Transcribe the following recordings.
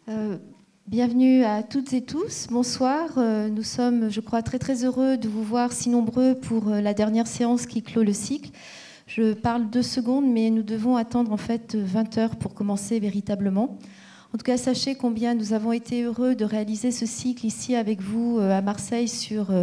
Euh, Bienvenue à toutes et tous. Bonsoir. Nous sommes, je crois, très très heureux de vous voir si nombreux pour la dernière séance qui clôt le cycle. Je parle 2 secondes, mais nous devons attendre en fait 20 heures pour commencer véritablement. En tout cas, sachez combien nous avons été heureux de réaliser ce cycle ici avec vous à Marseille sur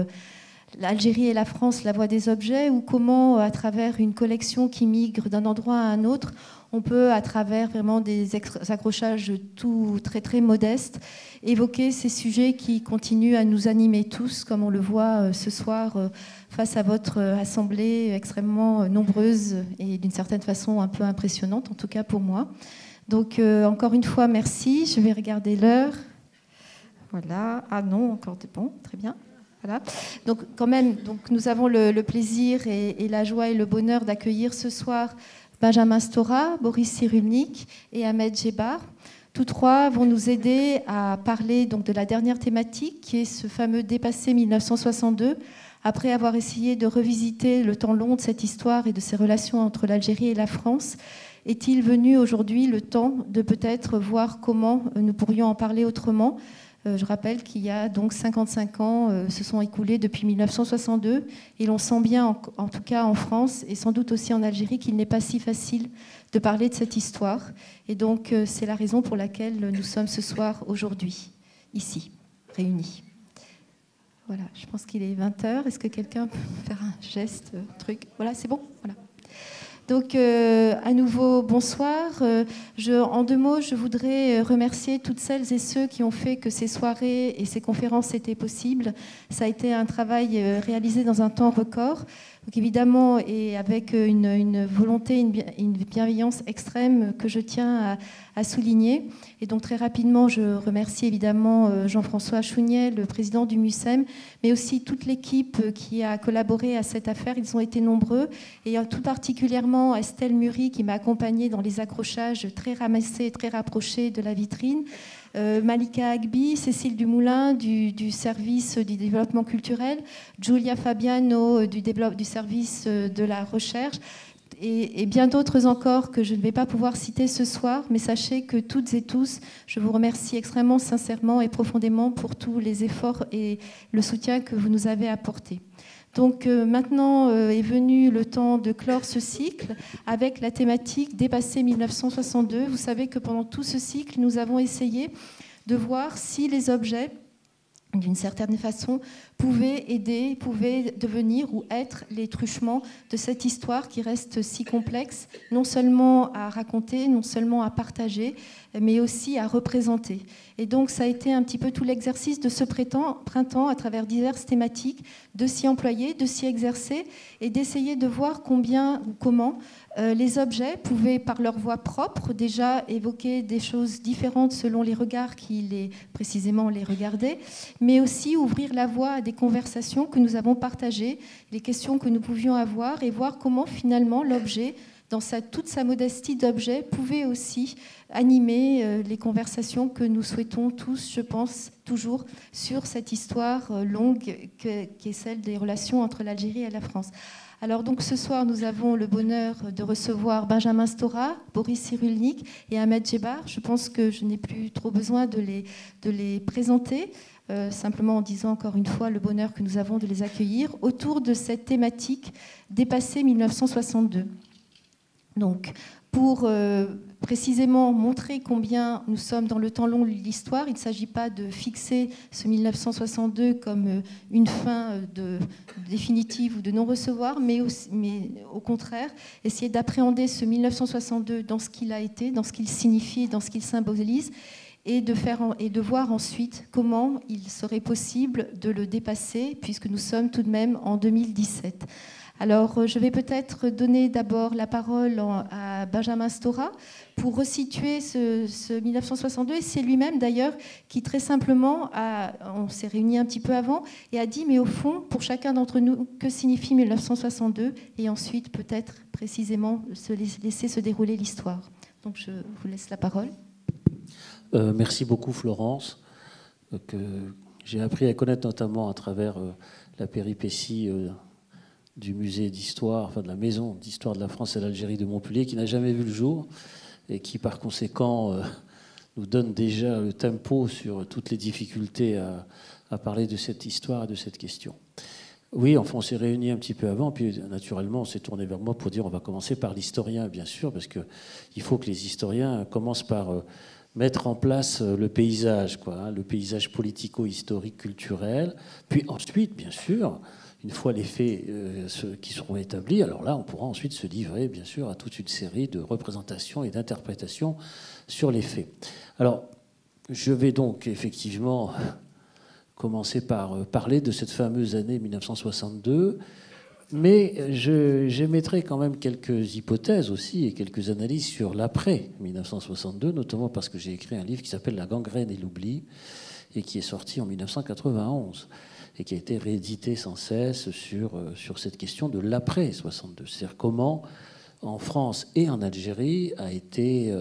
l'Algérie et la France, la voie des objets, ou comment, à travers une collection qui migre d'un endroit à un autre, on peut, à travers vraiment des accrochages tout très très modestes, évoquer ces sujets qui continuent à nous animer tous, comme on le voit ce soir face à votre assemblée extrêmement nombreuse et d'une certaine façon un peu impressionnante, en tout cas pour moi. Donc encore une fois, merci. Je vais regarder l'heure. Voilà. Ah non, encore bon, très bien. Voilà. Donc quand même, donc, nous avons le plaisir et la joie et le bonheur d'accueillir ce soir Benjamin Stora, Boris Cyrulnik et Ahmed Djebar. Tous trois vont nous aider à parler donc, de la dernière thématique, qui est ce fameux dépassé 1962, après avoir essayé de revisiter le temps long de cette histoire et de ses relations entre l'Algérie et la France. Est-il venu aujourd'hui le temps de peut-être voir comment nous pourrions en parler autrement ? Je rappelle qu'il y a donc 55 ans se sont écoulés depuis 1962 et l'on sent bien, en tout cas en France et sans doute aussi en Algérie, qu'il n'est pas si facile de parler de cette histoire. Et donc c'est la raison pour laquelle nous sommes ce soir aujourd'hui, ici, réunis. Voilà, je pense qu'il est 20h. Est-ce que quelqu'un peut faire un geste, truc ? Voilà, c'est bon ? Voilà. Donc, à nouveau, bonsoir. En 2 mots, je voudrais remercier toutes celles et ceux qui ont fait que ces soirées et ces conférences étaient possibles. Ça a été un travail réalisé dans un temps record. Donc, évidemment, et avec une volonté, une bienveillance extrême que je tiens à souligner. Et donc, très rapidement, je remercie évidemment Jean-François Chouniel, le président du MUSEM, mais aussi toute l'équipe qui a collaboré à cette affaire. Ils ont été nombreux, et tout particulièrement Estelle Muri qui m'a accompagnée dans les accrochages très ramassés et très rapprochés de la vitrine. Malika Agbi, Cécile Dumoulin du service du développement culturel, Giulia Fabiano du service de la recherche, et bien d'autres encore que je ne vais pas pouvoir citer ce soir, mais sachez que toutes et tous, je vous remercie extrêmement sincèrement et profondément pour tous les efforts et le soutien que vous nous avez apporté. Donc maintenant est venu le temps de clore ce cycle avec la thématique Dépasser 1962. Vous savez que pendant tout ce cycle, nous avons essayé de voir si les objets, d'une certaine façon, pouvaient aider, pouvaient devenir ou être les truchements de cette histoire qui reste si complexe, non seulement à raconter, non seulement à partager, mais aussi à représenter. Et donc, ça a été un petit peu tout l'exercice de ce printemps, à travers diverses thématiques, de s'y employer, de s'y exercer et d'essayer de voir combien ou comment les objets pouvaient, par leur voix propre, déjà évoquer des choses différentes selon les regards qui précisément les regardaient, mais aussi ouvrir la voie à des conversations que nous avons partagées, les questions que nous pouvions avoir et voir comment finalement l'objet, dans toute sa modestie d'objet, pouvait aussi animer les conversations que nous souhaitons tous, je pense, toujours sur cette histoire longue qui est celle des relations entre l'Algérie et la France. Alors donc ce soir, nous avons le bonheur de recevoir Benjamin Stora, Boris Cyrulnik et Ahmed Djebar. Je pense que je n'ai plus trop besoin de les présenter, simplement en disant encore une fois le bonheur que nous avons de les accueillir autour de cette thématique Dépasser 1962. Donc, pour précisément montrer combien nous sommes dans le temps long de l'histoire, il ne s'agit pas de fixer ce 1962 comme une fin définitive ou de non-recevoir, mais au contraire, essayer d'appréhender ce 1962 dans ce qu'il a été, dans ce qu'il signifie, dans ce qu'il symbolise, et de voir ensuite comment il serait possible de le dépasser, puisque nous sommes tout de même en 2017. Alors, je vais peut-être donner d'abord la parole à Benjamin Stora pour resituer ce 1962. Et c'est lui-même, d'ailleurs, qui très simplement, on s'est réunis un petit peu avant, et a dit, mais au fond, pour chacun d'entre nous, que signifie 1962 ? Et ensuite, peut-être, précisément, laisser se dérouler l'histoire. Donc, je vous laisse la parole. Merci beaucoup, Florence, que j'ai appris à connaître notamment à travers la péripétie du musée d'histoire, enfin de la maison d'histoire de la France et de l'Algérie de Montpellier, qui n'a jamais vu le jour et qui par conséquent nous donne déjà le tempo sur toutes les difficultés à parler de cette histoire et de cette question. Oui, enfin, on s'est réunis un petit peu avant, puis naturellement, on s'est tourné vers moi pour dire on va commencer par l'historien, bien sûr, parce qu'il faut que les historiens commencent par mettre en place le paysage, quoi, hein, le paysage politico-historique, culturel, puis ensuite, bien sûr, une fois les faits qui seront établis, alors là, on pourra ensuite se livrer, bien sûr, à toute une série de représentations et d'interprétations sur les faits. Alors, je vais donc effectivement commencer par parler de cette fameuse année 1962, mais j'émettrai quand même quelques hypothèses aussi et quelques analyses sur l'après 1962, notamment parce que j'ai écrit un livre qui s'appelle La gangrène et l'oubli, et qui est sorti en 1991, et qui a été réédité sans cesse sur cette question de l'après 62, c'est-à-dire comment en France et en Algérie a été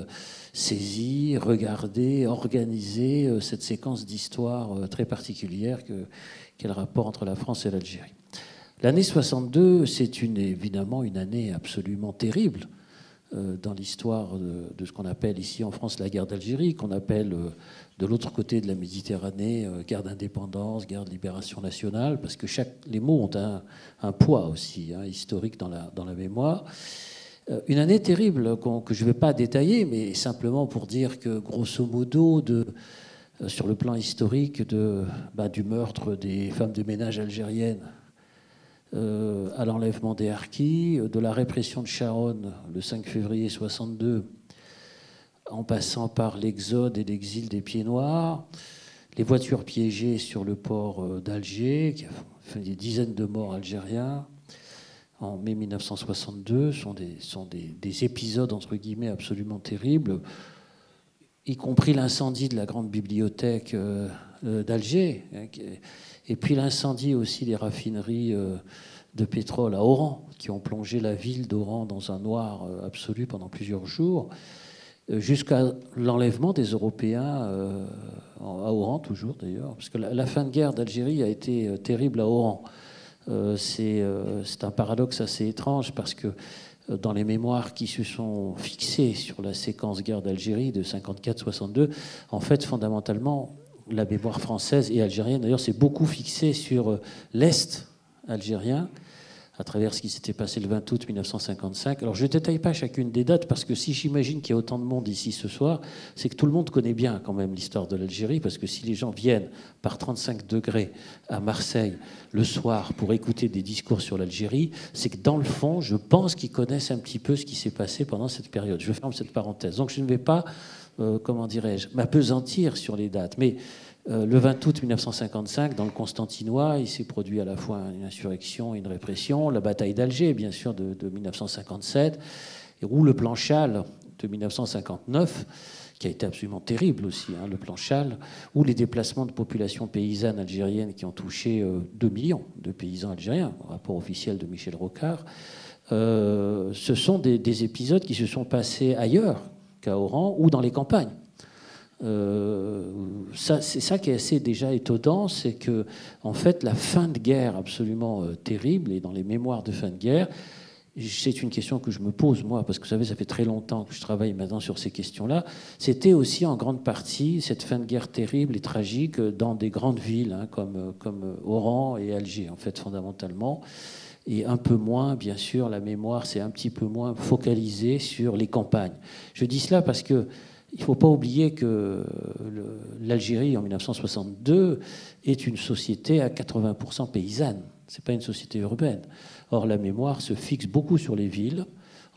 saisie, regardée, organisée cette séquence d'histoire très particulière qu'est le rapport entre la France et l'Algérie. L'année 62, c'est évidemment une année absolument terrible dans l'histoire de ce qu'on appelle ici en France la guerre d'Algérie, qu'on appelle de l'autre côté de la Méditerranée guerre d'indépendance, guerre de libération nationale, parce que les mots ont un poids aussi historique dans la mémoire. Une année terrible que je ne vais pas détailler, mais simplement pour dire que, grosso modo, sur le plan historique du meurtre des femmes de ménage algériennes à l'enlèvement des harkis, de la répression de Charonne le 5 février 62, en passant par l'exode et l'exil des Pieds Noirs, les voitures piégées sur le port d'Alger, qui a fait des dizaines de morts algériens, en mai 1962, sont des épisodes, entre guillemets, absolument terribles, y compris l'incendie de la grande bibliothèque d'Alger, et puis l'incendie aussi des raffineries de pétrole à Oran, qui ont plongé la ville d'Oran dans un noir absolu pendant plusieurs jours, jusqu'à l'enlèvement des Européens à Oran, toujours d'ailleurs, parce que la fin de guerre d'Algérie a été terrible à Oran. C'est un paradoxe assez étrange parce que dans les mémoires qui se sont fixées sur la séquence guerre d'Algérie de 54-62, en fait, fondamentalement, la mémoire française et algérienne, d'ailleurs, s'est beaucoup fixée sur l'Est algérien, à travers ce qui s'était passé le 20 août 1955. Alors, je ne détaille pas chacune des dates, parce que si j'imagine qu'il y a autant de monde ici ce soir, c'est que tout le monde connaît bien quand même l'histoire de l'Algérie, parce que si les gens viennent par 35 degrés à Marseille le soir pour écouter des discours sur l'Algérie, c'est que dans le fond, je pense qu'ils connaissent un petit peu ce qui s'est passé pendant cette période. Je ferme cette parenthèse. Donc, je ne vais pas, m'appesantir sur les dates, mais le 20 août 1955, dans le Constantinois, il s'est produit à la fois une insurrection et une répression. La bataille d'Alger, bien sûr, de 1957, ou le plan Châle de 1959, qui a été absolument terrible aussi, le plan Châle, ou les déplacements de populations paysannes algériennes qui ont touché 2 millions de paysans algériens, au rapport officiel de Michel Rocard. Ce sont des épisodes qui se sont passés ailleurs qu'à Oran ou dans les campagnes. C'est ça qui est assez déjà étonnant, c'est que en fait la fin de guerre absolument terrible, et dans les mémoires de fin de guerre, c'est une question que je me pose moi, parce que vous savez, ça fait très longtemps que je travaille maintenant sur ces questions-là. C'était aussi en grande partie cette fin de guerre terrible et tragique dans des grandes villes comme Oran et Alger, en fait, fondamentalement. Et un peu moins, bien sûr, la mémoire s'est un petit peu moins focalisée sur les campagnes. Je dis cela parce que il ne faut pas oublier que l'Algérie, en 1962, est une société à 80% paysanne. Ce n'est pas une société urbaine. Or, la mémoire se fixe beaucoup sur les villes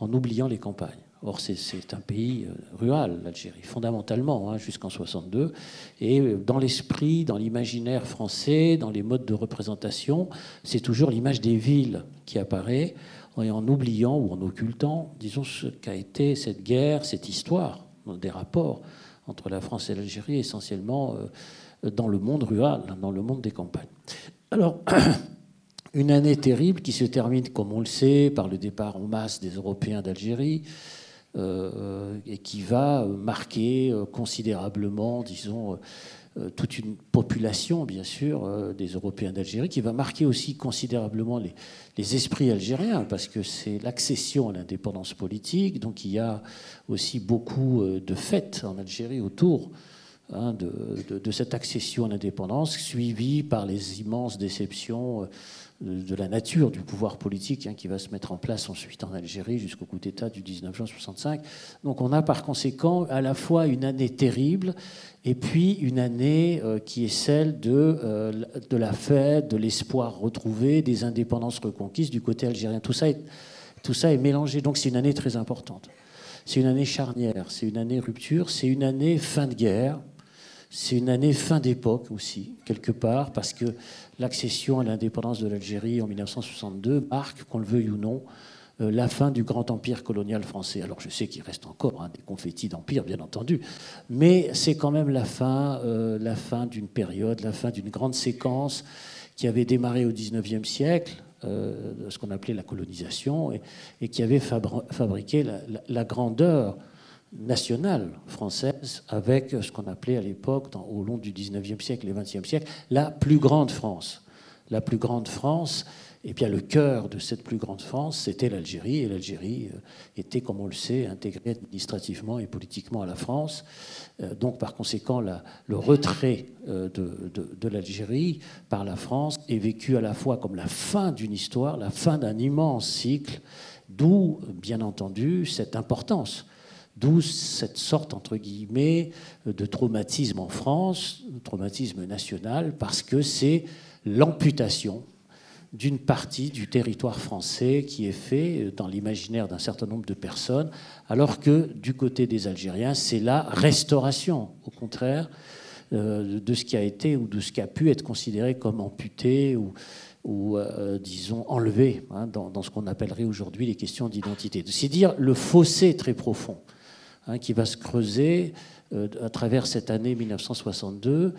en oubliant les campagnes. Or, c'est un pays rural, l'Algérie, fondamentalement, jusqu'en 62. Et dans l'esprit, dans l'imaginaire français, dans les modes de représentation, c'est toujours l'image des villes qui apparaît, et en oubliant ou en occultant, disons, ce qu'a été cette guerre, cette histoire, des rapports entre la France et l'Algérie, essentiellement dans le monde rural, dans le monde des campagnes. Alors, une année terrible qui se termine, comme on le sait, par le départ en masse des Européens d'Algérie, et qui va marquer considérablement, disons, toute une population, bien sûr, des Européens d'Algérie, qui va marquer aussi considérablement les esprits algériens, parce que c'est l'accession à l'indépendance politique. Donc il y a aussi beaucoup de fêtes en Algérie autour de cette accession à l'indépendance, suivie par les immenses déceptions de la nature du pouvoir politique qui va se mettre en place ensuite en Algérie jusqu'au coup d'État du 19 juin 65. Donc on a par conséquent à la fois une année terrible et puis une année qui est celle de la fête, de l'espoir retrouvé, des indépendances reconquises du côté algérien. Tout ça est mélangé, donc c'est une année très importante. C'est une année charnière, c'est une année rupture, c'est une année fin de guerre. C'est une année fin d'époque aussi, quelque part, parce que l'accession à l'indépendance de l'Algérie en 1962 marque, qu'on le veuille ou non, la fin du grand empire colonial français. Alors je sais qu'il reste encore des confettis d'empire, bien entendu, mais c'est quand même la fin d'une période, la fin d'une grande séquence qui avait démarré au XIXe siècle, ce qu'on appelait la colonisation, et qui avait fabriqué la grandeur nationale française avec ce qu'on appelait à l'époque, au long du 19e siècle et 20e siècle, la plus grande France. La plus grande France, et bien le cœur de cette plus grande France, c'était l'Algérie, et l'Algérie était, comme on le sait, intégrée administrativement et politiquement à la France. Donc par conséquent, le retrait de l'Algérie par la France est vécu à la fois comme la fin d'une histoire, la fin d'un immense cycle, d'où, bien entendu, cette importance. D'où cette sorte, entre guillemets, de traumatisme en France, traumatisme national, parce que c'est l'amputation d'une partie du territoire français qui est fait dans l'imaginaire d'un certain nombre de personnes, alors que du côté des Algériens, c'est la restauration, au contraire, de ce qui a été ou de ce qui a pu être considéré comme amputé ou disons, enlevé dans ce qu'on appellerait aujourd'hui les questions d'identité. C'est dire le fossé très profond qui va se creuser à travers cette année 1962,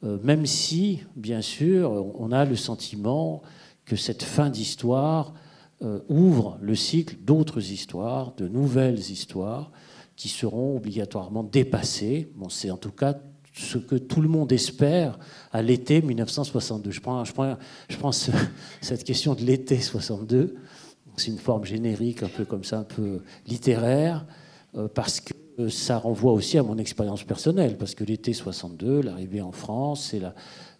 même si, bien sûr, on a le sentiment que cette fin d'histoire ouvre le cycle d'autres histoires, de nouvelles histoires, qui seront obligatoirement dépassées. Bon, c'est en tout cas ce que tout le monde espère à l'été 1962. Je prends cette question de l'été 62, c'est une forme générique, un peu comme ça, un peu littéraire, parce que ça renvoie aussi à mon expérience personnelle, parce que l'été 62, l'arrivée en France, c'est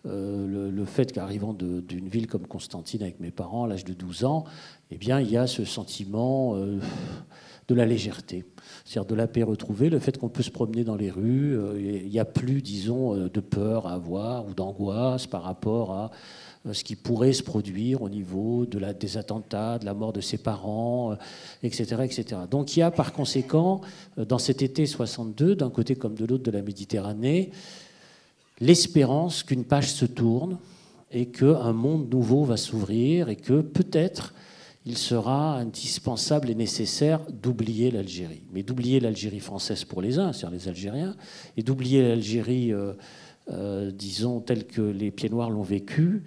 le fait qu'arrivant d'une ville comme Constantine avec mes parents à l'âge de 12 ans, eh bien, il y a ce sentiment de la légèreté, c'est-à-dire de la paix retrouvée, le fait qu'on peut se promener dans les rues, il n'y a plus, disons, de peur à avoir ou d'angoisse par rapport à ce qui pourrait se produire au niveau des attentats, de la mort de ses parents, etc., etc. Donc il y a par conséquent, dans cet été 62, d'un côté comme de l'autre de la Méditerranée, l'espérance qu'une page se tourne et qu'un monde nouveau va s'ouvrir et que peut-être il sera indispensable et nécessaire d'oublier l'Algérie. Mais d'oublier l'Algérie française pour les uns, c'est-à-dire les Algériens, et d'oublier l'Algérie disons, tels que les Pieds Noirs l'ont vécu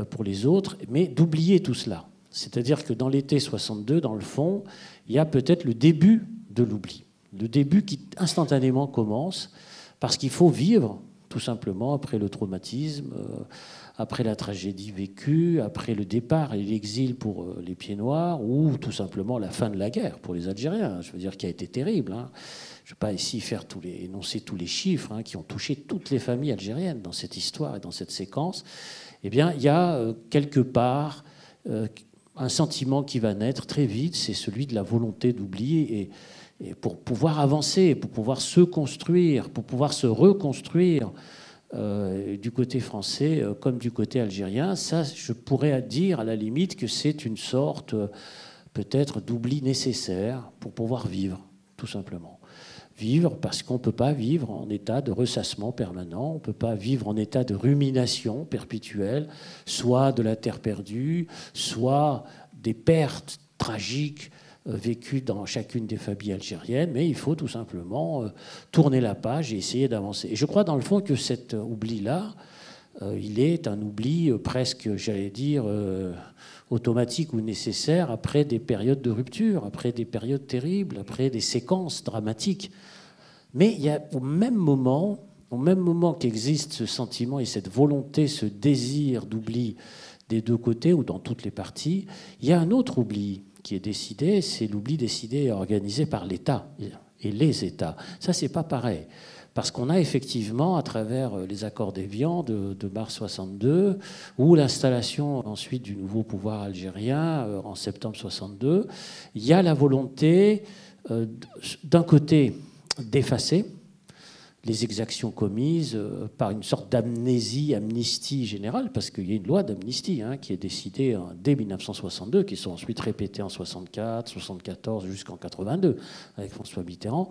pour les autres, mais d'oublier tout cela. C'est-à-dire que dans l'été 62, dans le fond, il y a peut-être le début de l'oubli. Le début qui instantanément commence, parce qu'il faut vivre, tout simplement, après le traumatisme, après la tragédie vécue, après le départ et l'exil pour les Pieds Noirs, ou tout simplement la fin de la guerre pour les Algériens, je veux dire, qui a été terrible. Je ne vais pas ici énoncer tous les chiffres qui ont touché toutes les familles algériennes dans cette histoire et dans cette séquence. Eh bien, il y a quelque part un sentiment qui va naître très vite, c'est celui de la volonté d'oublier. Et pour pouvoir avancer, pour pouvoir se construire, pour pouvoir se reconstruire du côté français comme du côté algérien, ça, je pourrais dire à la limite que c'est une sorte peut-être d'oubli nécessaire pour pouvoir vivre, tout simplement. Vivre parce qu'on ne peut pas vivre en état de ressassement permanent, on ne peut pas vivre en état de rumination perpétuelle, soit de la terre perdue, soit des pertes tragiques vécues dans chacune des familles algériennes, mais il faut tout simplement tourner la page et essayer d'avancer. Et je crois dans le fond que cet oubli-là, il est un oubli presque, j'allais dire, automatique ou nécessaire après des périodes de rupture, après des périodes terribles, après des séquences dramatiques. Mais il y a au même moment, au même moment qu'existe ce sentiment et cette volonté, ce désir d'oubli des deux côtés ou dans toutes les parties, il y a un autre oubli qui est décidé, c'est l'oubli décidé et organisé par l'État et les États. Ça, c'est pas pareil. Parce qu'on a effectivement, à travers les accords d'Évian de mars 62, ou l'installation ensuite du nouveau pouvoir algérien en septembre 62, il y a la volonté, d'un côté, d'effacer les exactions commises par une sorte amnistie générale, parce qu'il y a une loi d'amnistie qui est décidée dès 1962, qui sont ensuite répétées en 64, 74 jusqu'en 82 avec François Mitterrand.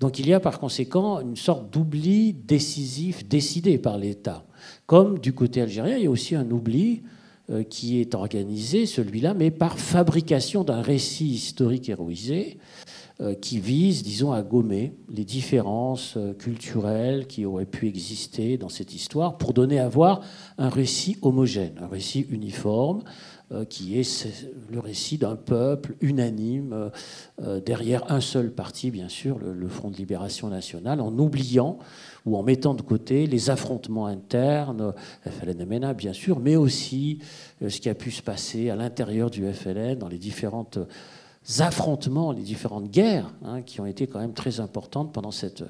Donc il y a par conséquent une sorte d'oubli décisif décidé par l'État. Comme du côté algérien, il y a aussi un oubli qui est organisé, celui-là, mais par fabrication d'un récit historique héroïsé qui vise, disons, à gommer les différences culturelles qui auraient pu exister dans cette histoire pour donner à voir un récit homogène, un récit uniforme, qui est le récit d'un peuple unanime, derrière un seul parti, bien sûr, le Front de Libération Nationale, en oubliant ou en mettant de côté les affrontements internes, FLN-MNA, bien sûr, mais aussi ce qui a pu se passer à l'intérieur du FLN, dans les différentes affrontements, les différentes guerres qui ont été quand même très importantes pendant cette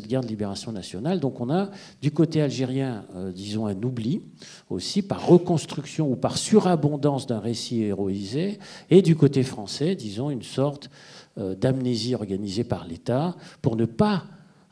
guerre de libération nationale. Donc on a du côté algérien, disons, un oubli aussi par reconstruction ou par surabondance d'un récit héroïsé, et du côté français, disons, une sorte d'amnésie organisée par l'État pour ne pas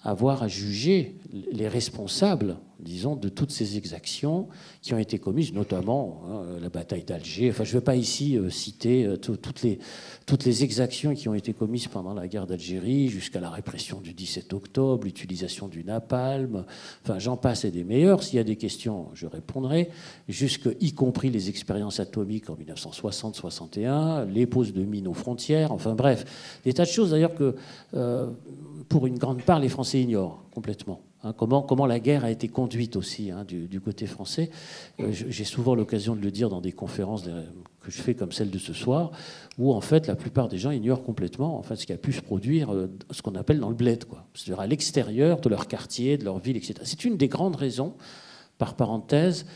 avoir à juger les responsables, disons, de toutes ces exactions qui ont été commises, notamment la bataille d'Alger. Enfin, je ne vais pas ici citer toutes les exactions qui ont été commises pendant la guerre d'Algérie, jusqu'à la répression du 17 octobre, l'utilisation du napalm, enfin, j'en passe et des meilleurs. S'il y a des questions, je répondrai, y compris les expériences atomiques en 1960-61, les poses de mines aux frontières, enfin bref, des tas de choses d'ailleurs que, pour une grande part, les Français ignorent complètement. Comment la guerre a été conduite aussi du côté français. J'ai souvent l'occasion de le dire dans des conférences que je fais comme celle de ce soir, où en fait la plupart des gens ignorent complètement en fait, ce qui a pu se produire, ce qu'on appelle dans le bled, quoi. C'est-à-dire à l'extérieur de leur quartier, de leur ville, etc. C'est une des grandes raisons, par parenthèse,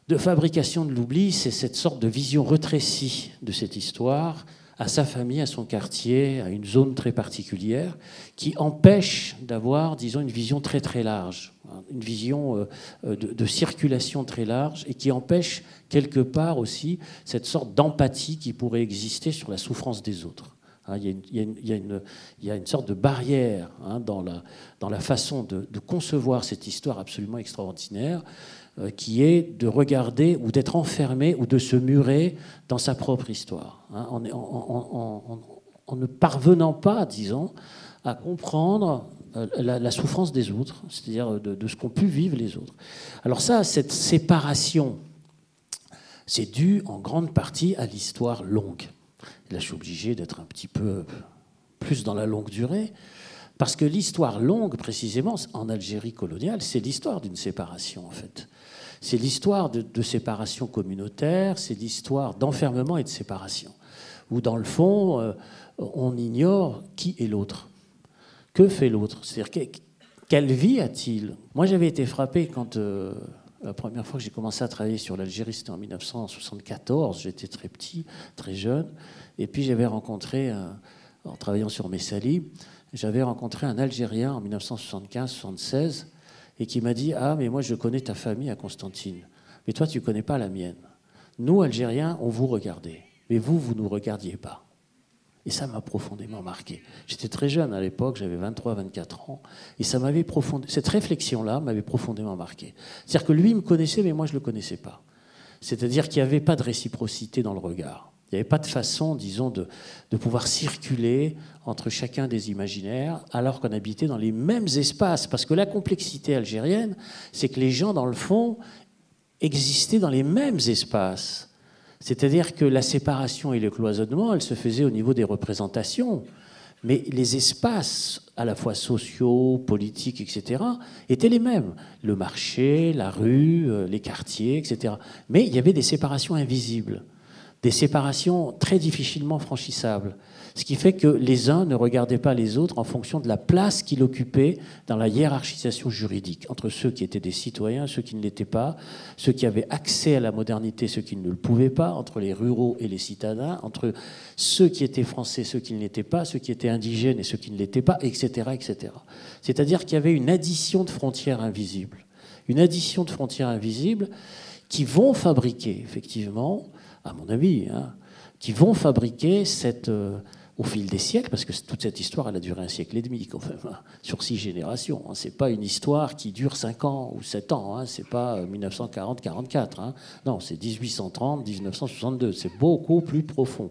de fabrication de l'oubli, c'est cette sorte de vision rétrécie de cette histoire, à sa famille, à son quartier, à une zone très particulière, qui empêche d'avoir, disons, une vision très très large, une vision de circulation très large, et qui empêche quelque part aussi cette sorte d'empathie qui pourrait exister sur la souffrance des autres. Il y a une sorte de barrière dans la façon de concevoir cette histoire absolument extraordinaire, qui est de regarder ou d'être enfermé ou de se murer dans sa propre histoire, en ne parvenant pas, disons, à comprendre la souffrance des autres, c'est-à-dire de ce qu'ont pu vivre les autres. Alors ça, cette séparation, c'est dû en grande partie à l'histoire longue. Là, je suis obligé d'être un petit peu plus dans la longue durée, parce que l'histoire longue, précisément, en Algérie coloniale, c'est l'histoire d'une séparation, en fait. C'est l'histoire de séparation communautaire, c'est l'histoire d'enfermement et de séparation, où, dans le fond, on ignore qui est l'autre. Que fait l'autre ? C'est-à-dire, quelle vie a-t-il ? Moi, j'avais été frappé quand... la première fois que j'ai commencé à travailler sur l'Algérie, c'était en 1974. J'étais très petit, très jeune. Et puis, j'avais rencontré, en travaillant sur Messali, j'avais rencontré un Algérien en 1975-76 et qui m'a dit « Ah, mais moi, je connais ta famille à Constantine. Mais toi, tu ne connais pas la mienne. Nous, Algériens, on vous regardait. Mais vous, vous ne nous regardiez pas. » Et ça m'a profondément marqué. J'étais très jeune à l'époque, j'avais 23-24 ans, et ça m'avait cette réflexion-là m'avait profondément marqué. C'est-à-dire que lui, il me connaissait, mais moi, je ne le connaissais pas. C'est-à-dire qu'il n'y avait pas de réciprocité dans le regard. Il n'y avait pas de façon, disons, de pouvoir circuler entre chacun des imaginaires, alors qu'on habitait dans les mêmes espaces. Parce que la complexité algérienne, c'est que les gens, dans le fond, existaient dans les mêmes espaces. C'est-à-dire que la séparation et le cloisonnement, elle se faisait au niveau des représentations. Mais les espaces, à la fois sociaux, politiques, etc., étaient les mêmes. Le marché, la rue, les quartiers, etc. Mais il y avait des séparations invisibles. des séparations très difficilement franchissables. Ce qui fait que les uns ne regardaient pas les autres en fonction de la place qu'ils occupaient dans la hiérarchisation juridique, entre ceux qui étaient des citoyens, ceux qui ne l'étaient pas, ceux qui avaient accès à la modernité, ceux qui ne le pouvaient pas, entre les ruraux et les citadins, entre ceux qui étaient français, ceux qui ne l'étaient pas, ceux qui étaient indigènes et ceux qui ne l'étaient pas, etc., etc. C'est-à-dire qu'il y avait une addition de frontières invisibles. Une addition de frontières invisibles qui vont fabriquer, effectivement, à mon avis, qui vont fabriquer cette... au fil des siècles, parce que toute cette histoire, elle a duré 1,5 siècle quand même, sur 6 générations. Ce n'est pas une histoire qui dure 5 ans ou 7 ans, ce n'est pas 1940-44. Non, c'est 1830-1962. C'est beaucoup plus profond.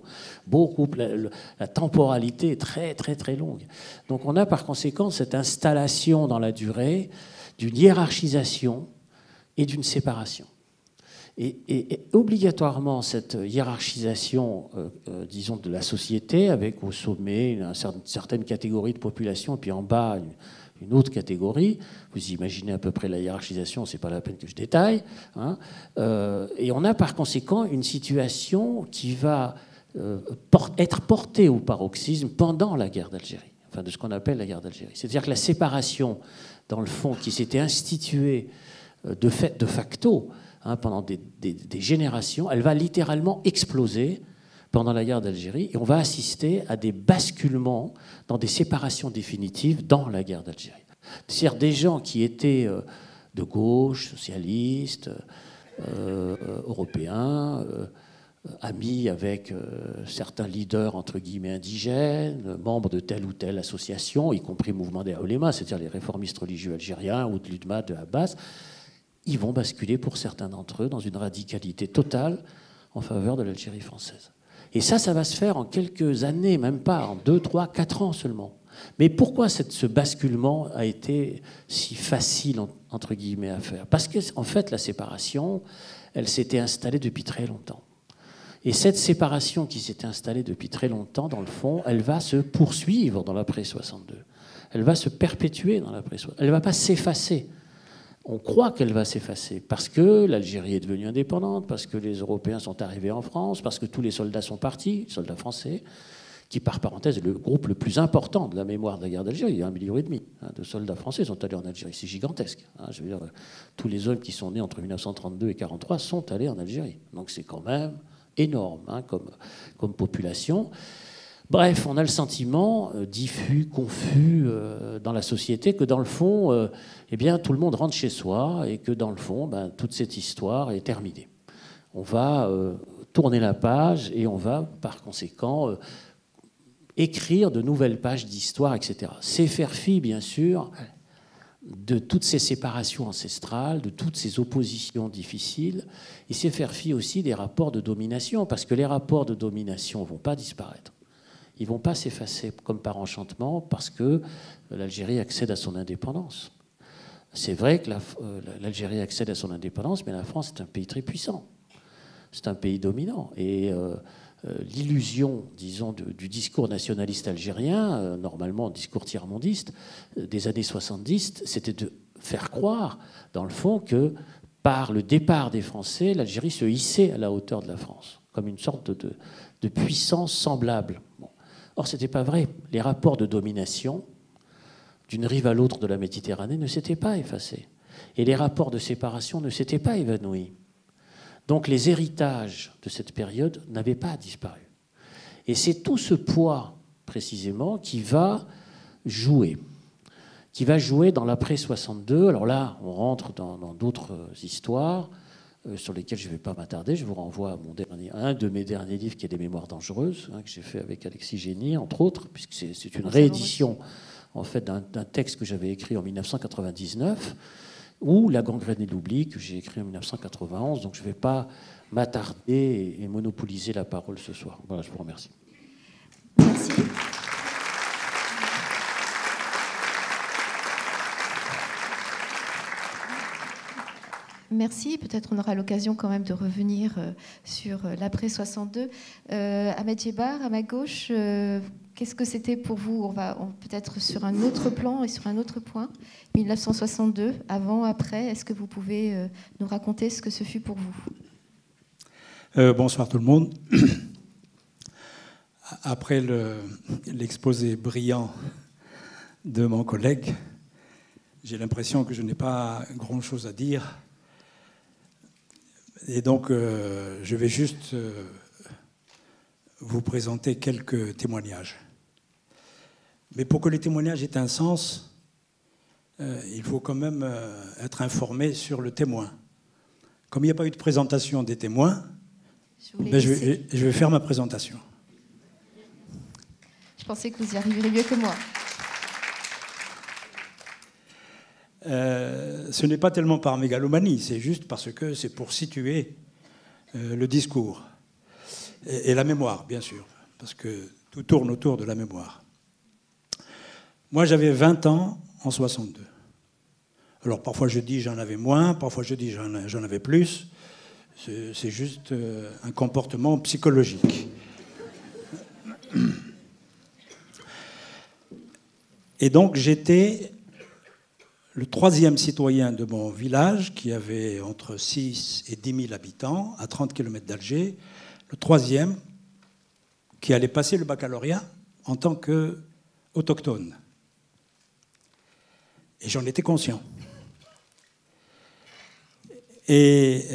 La temporalité est très, très, très longue. Donc on a par conséquent cette installation dans la durée d'une hiérarchisation et d'une séparation. Et obligatoirement, cette hiérarchisation, disons, de la société, avec au sommet une certaine catégorie de population, et puis en bas une autre catégorie, vous imaginez à peu près la hiérarchisation, ce n'est pas la peine que je détaille, et on a par conséquent une situation qui va être portée au paroxysme pendant la guerre d'Algérie, enfin de ce qu'on appelle la guerre d'Algérie. C'est-à-dire que la séparation, dans le fond, qui s'était instituée de facto, pendant des générations, elle va littéralement exploser pendant la guerre d'Algérie et on va assister à des basculements dans des séparations définitives dans la guerre d'Algérie. C'est-à-dire des gens qui étaient de gauche, socialistes, européens, amis avec certains leaders entre guillemets indigènes, membres de telle ou telle association, y compris le mouvement des Aoulémas, c'est-à-dire les réformistes religieux algériens ou de l'UDMA, de Abbas, ils vont basculer pour certains d'entre eux dans une radicalité totale en faveur de l'Algérie française. Et ça va se faire en quelques années, même pas, en 2, 3, 4 ans seulement. Mais pourquoi ce basculement a été si facile, entre guillemets, à faire? Parce qu'en fait, la séparation, elle s'était installée depuis très longtemps. Et cette séparation qui s'était installée depuis très longtemps, dans le fond, elle va se poursuivre dans l'après-62. Elle va se perpétuer dans l'après-62. Elle ne va pas s'effacer. On croit qu'elle va s'effacer parce que l'Algérie est devenue indépendante, parce que les Européens sont arrivés en France, parce que tous les soldats sont partis, soldats français, qui, par parenthèse, est le groupe le plus important de la mémoire de la guerre d'Algérie. Il y a 1,5 million de soldats français sont allés en Algérie. C'est gigantesque. Je veux dire, tous les hommes qui sont nés entre 1932 et 1943 sont allés en Algérie. Donc c'est quand même énorme comme population. Bref, on a le sentiment diffus, confus dans la société que dans le fond, eh bien, tout le monde rentre chez soi et que dans le fond, toute cette histoire est terminée. On va tourner la page et on va par conséquent écrire de nouvelles pages d'histoire, etc. C'est faire fi, bien sûr, de toutes ces séparations ancestrales, de toutes ces oppositions difficiles, et c'est faire fi aussi des rapports de domination, parce que les rapports de domination ne vont pas disparaître. Ils ne vont pas s'effacer comme par enchantement parce que l'Algérie accède à son indépendance. C'est vrai que l'Algérie accède à son indépendance, mais la France est un pays très puissant. C'est un pays dominant. Et l'illusion, disons, du discours nationaliste algérien, normalement discours tiers-mondiste, des années 70, c'était de faire croire, dans le fond, que par le départ des Français, l'Algérie se hissait à la hauteur de la France, comme une sorte de puissance semblable. Bon. Or, ce n'était pas vrai. Les rapports de domination d'une rive à l'autre de la Méditerranée ne s'étaient pas effacés. Et les rapports de séparation ne s'étaient pas évanouis. Donc les héritages de cette période n'avaient pas disparu. Et c'est tout ce poids, précisément, qui va jouer dans l'après-62. Alors là, on rentre dans d'autres histoires sur lesquelles je ne vais pas m'attarder. Je vous renvoie à un de mes derniers livres qui est des Mémoires dangereuses, que j'ai fait avec Alexis Génie, entre autres, puisque c'est une réédition en fait, d'un texte que j'avais écrit en 1999, ou La gangrène et l'oubli, que j'ai écrit en 1991. Donc je ne vais pas m'attarder et monopoliser la parole ce soir. Voilà, je vous remercie. Merci. Merci. Peut-être on aura l'occasion quand même de revenir sur l'après-62. Ahmed Djebar, à ma gauche, qu'est-ce que c'était pour vous? On va peut-être sur un autre plan et sur un autre point. 1962, avant, après, est-ce que vous pouvez nous raconter ce que ce fut pour vous? Bonsoir tout le monde. Après l'exposé brillant de mon collègue, j'ai l'impression que je n'ai pas grand-chose à dire. Et donc, je vais juste vous présenter quelques témoignages. Mais pour que les témoignages aient un sens, il faut quand même être informé sur le témoin. Comme il n'y a pas eu de présentation des témoins, je vais faire ma présentation. Je pensais que vous y arriveriez mieux que moi. Ce n'est pas tellement par mégalomanie, c'est juste parce que c'est pour situer le discours. Et la mémoire, bien sûr, parce que tout tourne autour de la mémoire. Moi, j'avais 20 ans en 62. Alors, parfois je dis j'en avais moins, parfois je dis j'en avais plus. C'est juste un comportement psychologique. Et donc, j'étais le 3e citoyen de mon village, qui avait entre 6 et 10 000 habitants, à 30 km d'Alger, le 3e qui allait passer le baccalauréat en tant qu'autochtone. Et j'en étais conscient. Et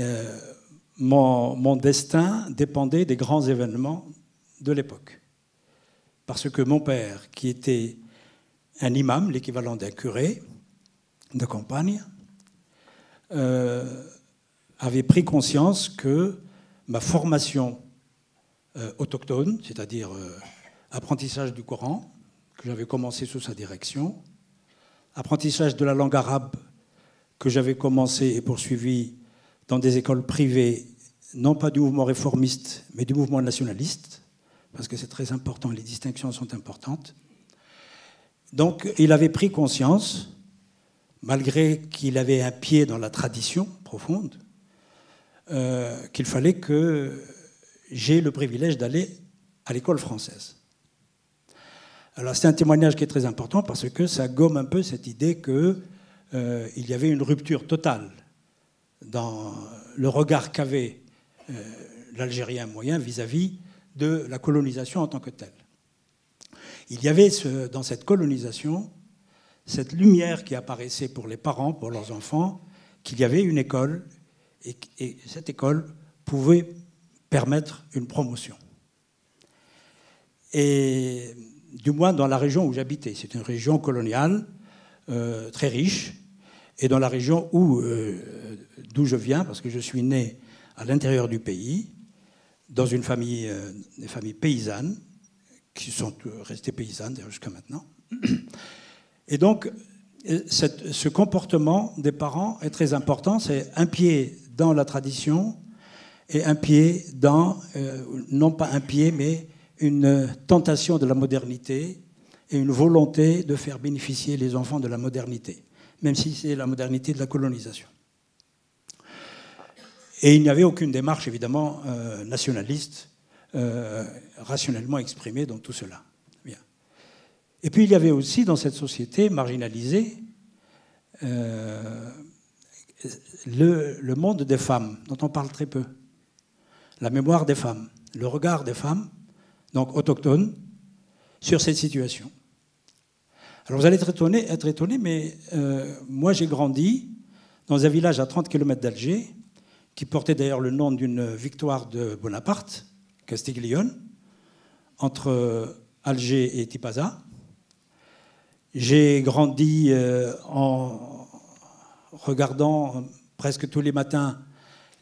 mon destin dépendait des grands événements de l'époque. Parce que mon père, qui était un imam, l'équivalent d'un curé de campagne, avait pris conscience que ma formation autochtone, c'est-à-dire apprentissage du Coran, que j'avais commencé sous sa direction, apprentissage de la langue arabe, que j'avais commencé et poursuivi dans des écoles privées, non pas du mouvement réformiste, mais du mouvement nationaliste, parce que c'est très important, les distinctions sont importantes. Donc, il avait pris conscience, malgré qu'il avait un pied dans la tradition profonde, qu'il fallait que j'ai le privilège d'aller à l'école française. Alors, c'est un témoignage qui est très important parce que ça gomme un peu cette idée qu'il y avait une rupture totale dans le regard qu'avait l'Algérien moyen vis-à-vis de la colonisation en tant que telle. Il y avait dans cette colonisation cette lumière qui apparaissait pour les parents, pour leurs enfants, qu'il y avait une école et cette école pouvait permettre une promotion. Et du moins dans la région où j'habitais, c'est une région coloniale très riche, et dans la région d'où je viens, parce que je suis né à l'intérieur du pays, dans une famille, des familles paysannes, qui sont restées paysannes jusqu'à maintenant. Et donc, ce comportement des parents est très important. C'est un pied dans la tradition et un pied dans, non pas un pied, mais une tentation de la modernité et une volonté de faire bénéficier les enfants de la modernité, même si c'est la modernité de la colonisation. Et il n'y avait aucune démarche, évidemment, nationaliste, rationnellement exprimée dans tout cela. Bien. Et puis il y avait aussi, dans cette société marginalisée, le monde des femmes, dont on parle très peu. La mémoire des femmes, le regard des femmes, donc autochtones, sur cette situation. Alors vous allez être étonné, mais moi j'ai grandi dans un village à 30 km d'Alger, qui portait d'ailleurs le nom d'une victoire de Bonaparte, Castiglione, entre Alger et Tipaza. J'ai grandi en regardant presque tous les matins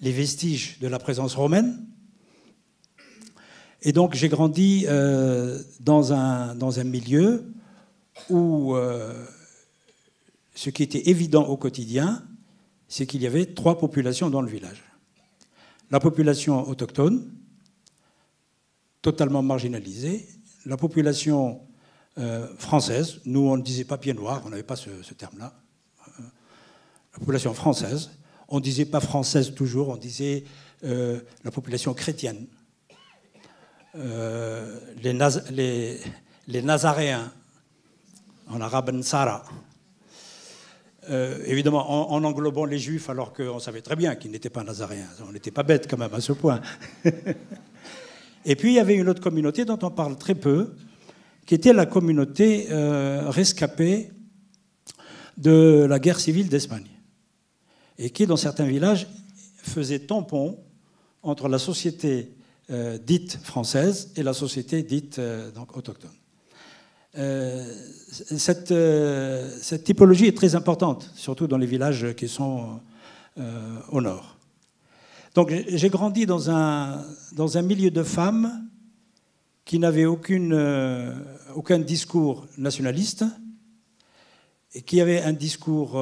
les vestiges de la présence romaine. Et donc j'ai grandi dans un milieu où ce qui était évident au quotidien, c'est qu'il y avait 3 populations dans le village. La population autochtone, totalement marginalisée, la population française, nous on ne disait pas pied noir, on n'avait pas ce terme-là, la population française, on ne disait pas française toujours, on disait la population chrétienne. Les Nazaréens, en arabe Nsara, évidemment en englobant les Juifs, alors qu'on savait très bien qu'ils n'étaient pas nazaréens. On n'était pas bêtes quand même à ce point. Et puis il y avait une autre communauté dont on parle très peu, qui était la communauté rescapée de la guerre civile d'Espagne, et qui, dans certains villages, faisait tampon entre la société dite française et la société dite donc autochtone. Cette typologie est très importante, surtout dans les villages qui sont au nord. Donc j'ai grandi dans un milieu de femmes qui n'avaient aucun discours nationaliste et qui avaient un discours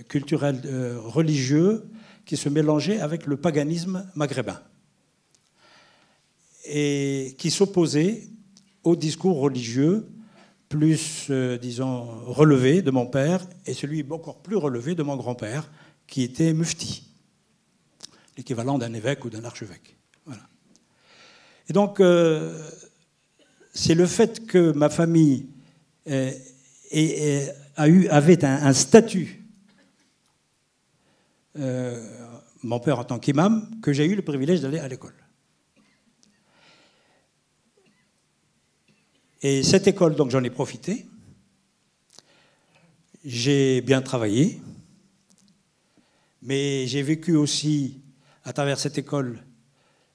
culturel, religieux, qui se mélangeait avec le paganisme maghrébin et qui s'opposait au discours religieux plus, disons, relevé de mon père et celui encore plus relevé de mon grand-père, qui était mufti, l'équivalent d'un évêque ou d'un archevêque. Voilà. Et donc, c'est le fait que ma famille avait un statut, mon père en tant qu'imam, que j'ai eu le privilège d'aller à l'école. Et cette école, donc j'en ai profité. J'ai bien travaillé, mais j'ai vécu aussi, à travers cette école,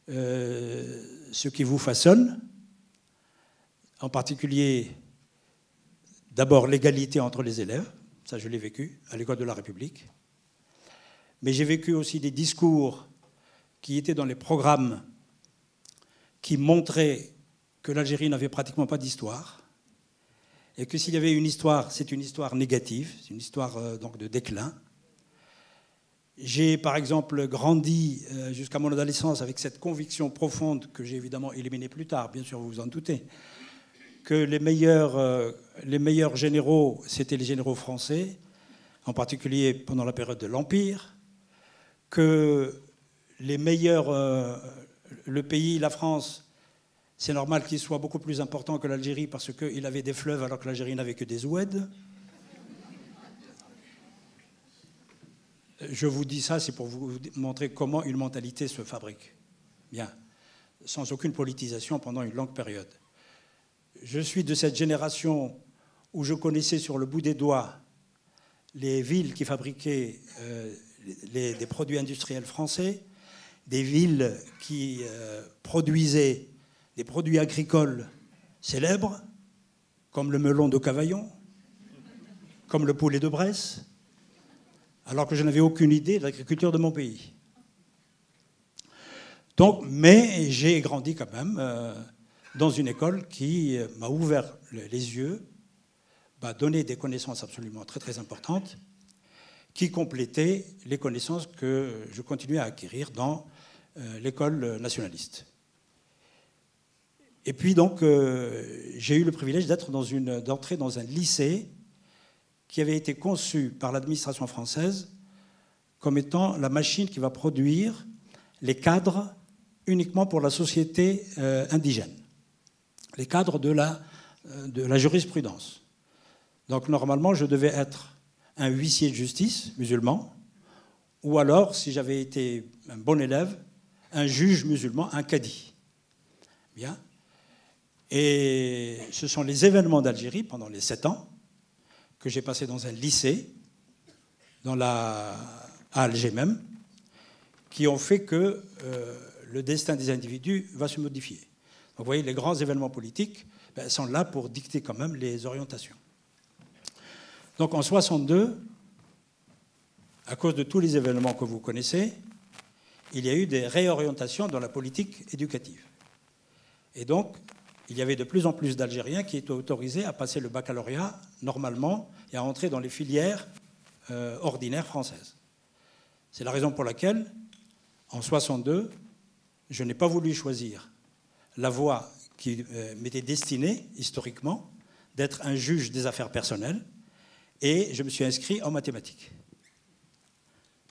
ce qui vous façonne, en particulier, d'abord l'égalité entre les élèves, ça je l'ai vécu à l'école de la République, mais j'ai vécu aussi des discours qui étaient dans les programmes qui montraient que l'Algérie n'avait pratiquement pas d'histoire, et que s'il y avait une histoire, c'est une histoire négative, c'est une histoire donc de déclin. J'ai par exemple grandi jusqu'à mon adolescence avec cette conviction profonde que j'ai évidemment éliminée plus tard, bien sûr vous vous en doutez, que les meilleurs généraux, c'était les généraux français, en particulier pendant la période de l'Empire, que les meilleurs, le pays, la France, c'est normal qu'il soit beaucoup plus important que l'Algérie parce qu'il avait des fleuves alors que l'Algérie n'avait que des oueds. Je vous dis ça, c'est pour vous montrer comment une mentalité se fabrique. Bien, sans aucune politisation pendant une longue période. Je suis de cette génération où je connaissais sur le bout des doigts les villes qui fabriquaient des produits industriels français, des villes qui produisaient des produits agricoles célèbres, comme le melon de Cavaillon, comme le poulet de Bresse, alors que je n'avais aucune idée de l'agriculture de mon pays. Donc, mais j'ai grandi quand même dans une école qui m'a ouvert les yeux, m'a donné des connaissances absolument très très importantes, qui complétaient les connaissances que je continuais à acquérir dans l'école nationaliste. Et puis donc, j'ai eu le privilège d'entrer dans un lycée qui avait été conçu par l'administration française comme étant la machine qui va produire les cadres uniquement pour la société indigène, les cadres de la jurisprudence. Donc normalement, je devais être un huissier de justice musulman, ou alors, si j'avais été un bon élève, un juge musulman, un cadi. Bien. Et ce sont les événements d'Algérie pendant les 7 ans que j'ai passé dans un lycée, à Alger même, qui ont fait que le destin des individus va se modifier. Donc vous voyez, les grands événements politiques sont là pour dicter quand même les orientations. Donc en 1962, à cause de tous les événements que vous connaissez, il y a eu des réorientations dans la politique éducative. Et donc, il y avait de plus en plus d'Algériens qui étaient autorisés à passer le baccalauréat normalement et à entrer dans les filières ordinaires françaises. C'est la raison pour laquelle, en 1962, je n'ai pas voulu choisir la voie qui m'était destinée, historiquement, d'être un juge des affaires personnelles, et je me suis inscrit en mathématiques.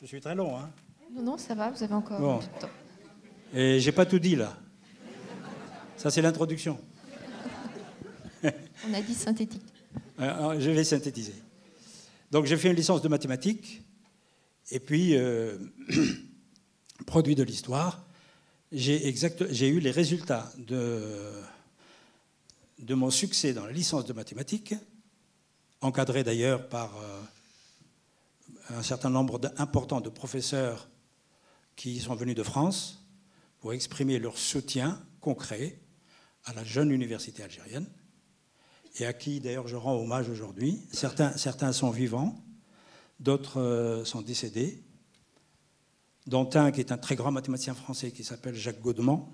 Je suis très long, hein? Non, non, ça va, vous avez encore bon. un peu de temps. Et j'ai pas tout dit, là. Ça, c'est l'introduction. On a dit synthétique. Je vais synthétiser. Donc j'ai fait une licence de mathématiques, et puis, produit de l'histoire, j'ai eu les résultats de mon succès dans la licence de mathématiques, encadré d'ailleurs par un certain nombre important de professeurs qui sont venus de France pour exprimer leur soutien concret à la jeune université algérienne, et à qui d'ailleurs je rends hommage aujourd'hui. Certains sont vivants, d'autres sont décédés, dont un qui est un très grand mathématicien français qui s'appelle Jacques Godement,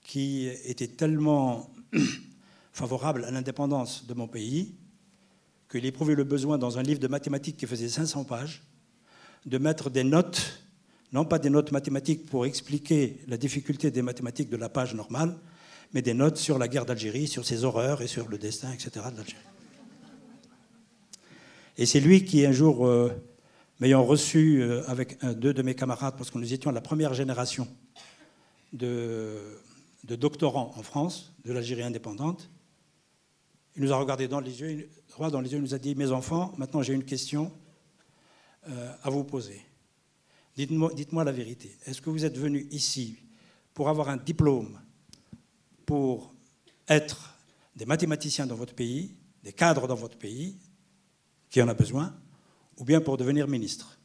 qui était tellement favorable à l'indépendance de mon pays qu'il éprouvait le besoin, dans un livre de mathématiques qui faisait 500 pages, de mettre des notes, non pas des notes mathématiques pour expliquer la difficulté des mathématiques de la page normale, mais des notes sur la guerre d'Algérie, sur ses horreurs et sur le destin, etc. de l'Algérie. Et c'est lui qui, un jour, m'ayant reçu avec deux de mes camarades, parce que nous étions la première génération de doctorants en France, de l'Algérie indépendante, il nous a regardé droit dans les yeux, il nous a dit « Mes enfants, maintenant j'ai une question à vous poser. Dites-moi la vérité. Est-ce que vous êtes venus ici pour avoir un diplôme, pour être des mathématiciens dans votre pays, des cadres dans votre pays, qui en a besoin, ou bien pour devenir ministre ?»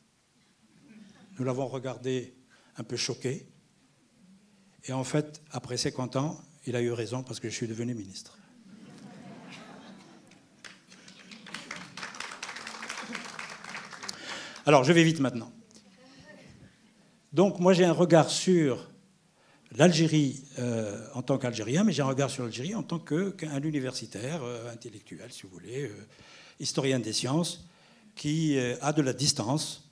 Nous l'avons regardé un peu choqué. Et en fait, après 50 ans, il a eu raison parce que je suis devenu ministre. Alors, je vais vite maintenant. Donc, moi, j'ai un regard sur l'Algérie en tant qu'Algérien, mais j'ai un regard sur l'Algérie en tant qu'un universitaire, intellectuel, si vous voulez, historien des sciences, qui a de la distance,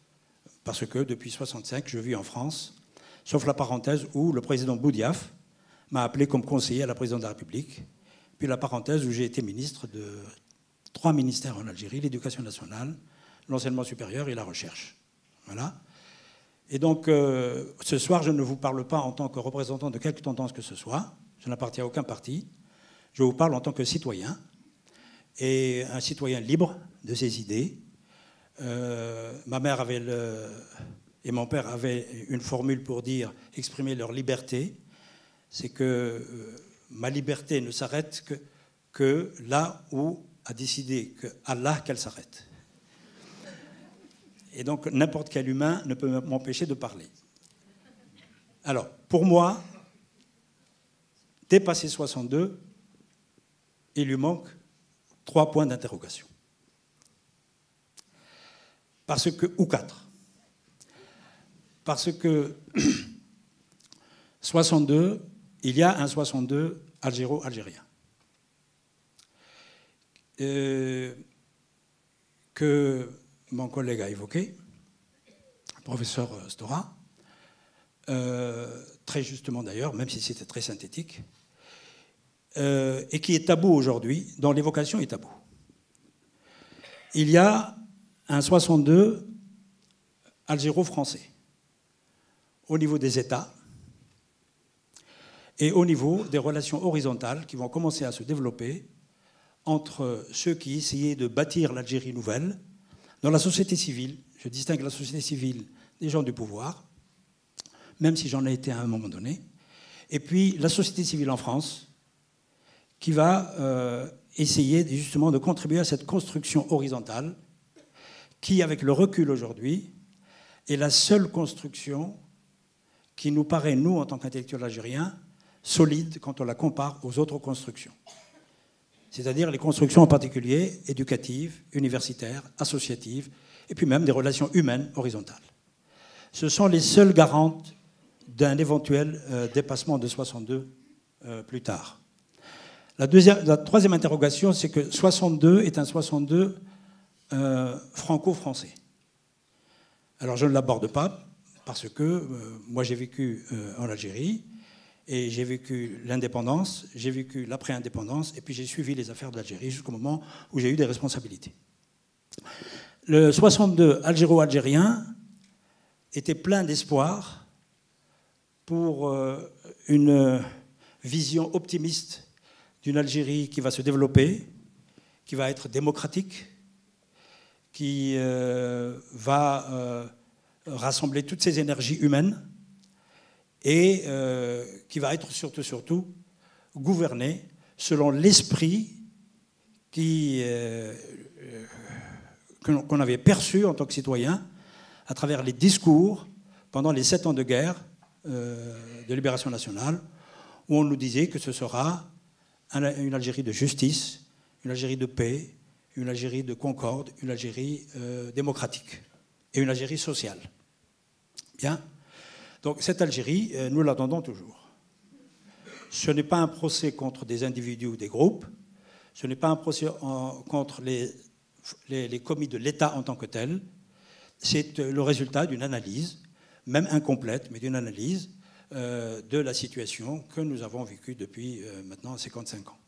parce que depuis 1965, je vis en France, sauf la parenthèse où le président Boudiaf m'a appelé comme conseiller à la présidence de la République, puis la parenthèse où j'ai été ministre de 3 ministères en Algérie, l'éducation nationale, l'enseignement supérieur et la recherche. Voilà. Et donc, ce soir, je ne vous parle pas en tant que représentant de quelque tendance que ce soit, je n'appartiens à aucun parti, je vous parle en tant que citoyen, et un citoyen libre de ses idées. Ma mère et mon père avaient une formule pour dire exprimer leur liberté, c'est que ma liberté ne s'arrête que là où a décidé que Allah qu'elle s'arrête. Et donc n'importe quel humain ne peut m'empêcher de parler. Alors, pour moi, dépasser 62, il lui manque 3 points d'interrogation. Parce que, ou 4. Parce que 62, il y a un 62 algéro-algérien. Que mon collègue a évoqué, le professeur Stora, très justement d'ailleurs, même si c'était très synthétique, et qui est tabou aujourd'hui, dont l'évocation est tabou. Il y a un 62 algéro-français au niveau des États et au niveau des relations horizontales qui vont commencer à se développer entre ceux qui essayaient de bâtir l'Algérie nouvelle, dans la société civile. Je distingue la société civile des gens du pouvoir, même si j'en ai été à un moment donné, et puis la société civile en France, qui va essayer justement de contribuer à cette construction horizontale, qui, avec le recul aujourd'hui, est la seule construction qui nous paraît, nous, en tant qu'intellectuels algériens, solide quand on la compare aux autres constructions. C'est-à-dire les constructions en particulier éducatives, universitaires, associatives, et puis même des relations humaines horizontales. Ce sont les seules garantes d'un éventuel dépassement de 62 plus tard. La troisième interrogation, c'est que 62 est un 62 franco-français. Alors je ne l'aborde pas parce que moi j'ai vécu en Algérie et j'ai vécu l'indépendance, j'ai vécu l'après-indépendance et puis j'ai suivi les affaires de l'Algérie jusqu'au moment où j'ai eu des responsabilités. Le 62 algéro-algérien était plein d'espoir pour une vision optimiste d'une Algérie qui va se développer, qui va être démocratique, qui va rassembler toutes ces énergies humaines et qui va être surtout gouverné selon l'esprit qu'on avait perçu en tant que citoyen à travers les discours pendant les 7 ans de guerre de libération nationale, où on nous disait que ce sera une Algérie de justice, une Algérie de paix, une Algérie de concorde, une Algérie démocratique et une Algérie sociale. Bien. Donc cette Algérie, nous l'attendons toujours. Ce n'est pas un procès contre des individus ou des groupes, ce n'est pas un procès contre les commis de l'État en tant que tel, c'est le résultat d'une analyse, même incomplète, mais d'une analyse de la situation que nous avons vécue depuis maintenant 55 ans.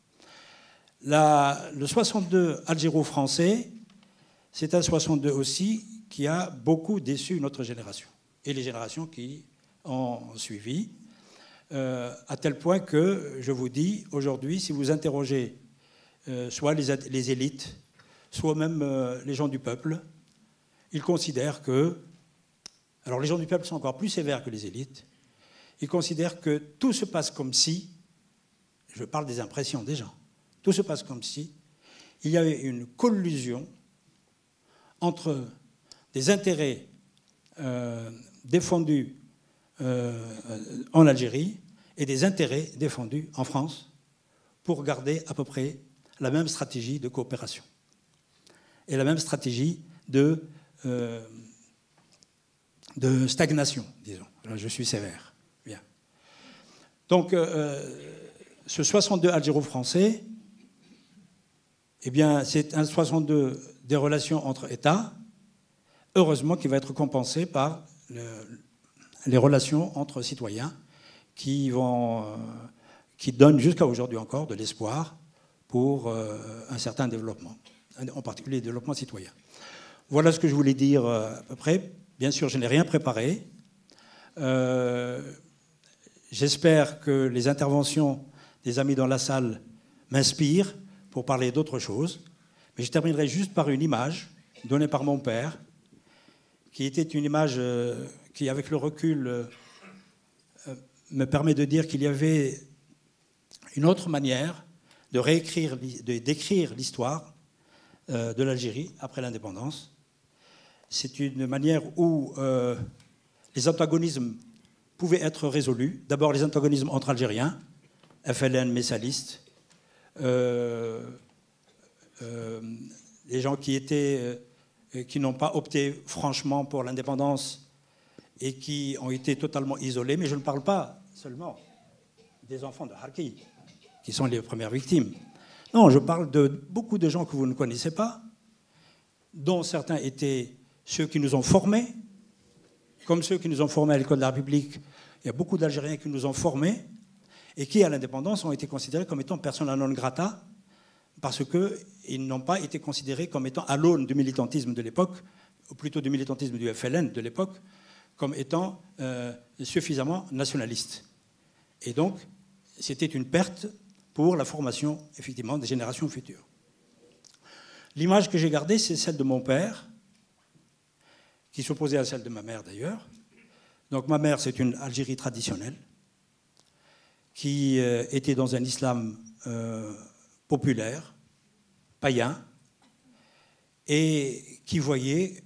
Le 62 algéro-français, c'est un 62 aussi qui a beaucoup déçu notre génération et les générations qui ont suivi, à tel point que, je vous dis, aujourd'hui, si vous interrogez soit les élites, soit même les gens du peuple, ils considèrent que... Alors les gens du peuple sont encore plus sévères que les élites. Ils considèrent que tout se passe comme si, je parle des impressions des gens, tout se passe comme si il y avait une collusion entre des intérêts défendus en Algérie et des intérêts défendus en France pour garder à peu près la même stratégie de coopération et la même stratégie de stagnation, disons. Alors, je suis sévère. Bien. Donc, ce 62 algéro-français, eh bien, c'est un 62 des relations entre États, heureusement qu'il va être compensé par les relations entre citoyens qui donnent jusqu'à aujourd'hui encore de l'espoir pour un certain développement, en particulier le développement citoyen. Voilà ce que je voulais dire à peu près. Bien sûr, je n'ai rien préparé. J'espère que les interventions des amis dans la salle m'inspirent pour parler d'autre chose. Mais je terminerai juste par une image donnée par mon père, qui était une image qui, avec le recul, me permet de dire qu'il y avait une autre manière de décrire l'histoire de l'Algérie après l'indépendance. C'est une manière où les antagonismes pouvaient être résolus. D'abord, les antagonismes entre Algériens, FLN, messalistes, les gens qui n'ont pas opté franchement pour l'indépendance et qui ont été totalement isolés. Mais je ne parle pas seulement des enfants de Harki, qui sont les premières victimes. Non, je parle de beaucoup de gens que vous ne connaissez pas, dont certains étaient ceux qui nous ont formés, comme ceux qui nous ont formés à l'École de la République. Il y a beaucoup d'Algériens qui nous ont formés et qui, à l'indépendance, ont été considérés comme étant persona non grata parce qu'ils n'ont pas été considérés comme étant à l'aune du militantisme de l'époque, ou plutôt du militantisme du FLN de l'époque, comme étant suffisamment nationalistes. Et donc, c'était une perte pour la formation, effectivement, des générations futures. L'image que j'ai gardée, c'est celle de mon père, qui s'opposait à celle de ma mère d'ailleurs. Donc ma mère, c'est une Algérie traditionnelle, qui était dans un islam populaire, païen, et qui voyait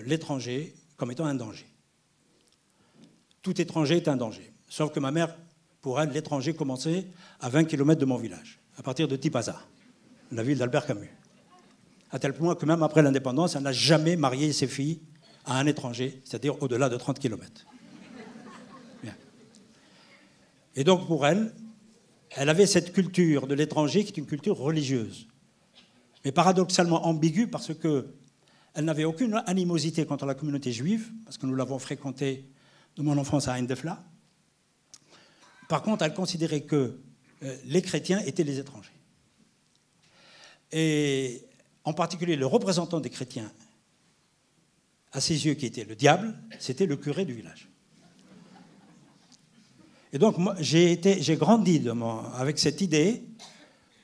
l'étranger comme étant un danger. Tout étranger est un danger. Sauf que ma mère, pour elle, l'étranger commençait à 20 km de mon village, à partir de Tipaza, la ville d'Albert Camus. À tel point que même après l'indépendance, elle n'a jamais marié ses filles à un étranger, c'est-à-dire au-delà de 30 km. Bien. Et donc pour elle, elle avait cette culture de l'étranger qui est une culture religieuse, mais paradoxalement ambiguë parce qu'elle n'avait aucune animosité contre la communauté juive, parce que nous l'avons fréquentée de mon enfance à Ain Defla. Par contre, elle considérait que les chrétiens étaient les étrangers. Et en particulier, le représentant des chrétiens, à ses yeux, qui était le diable, c'était le curé du village. Et donc, moi, j'ai grandi avec cette idée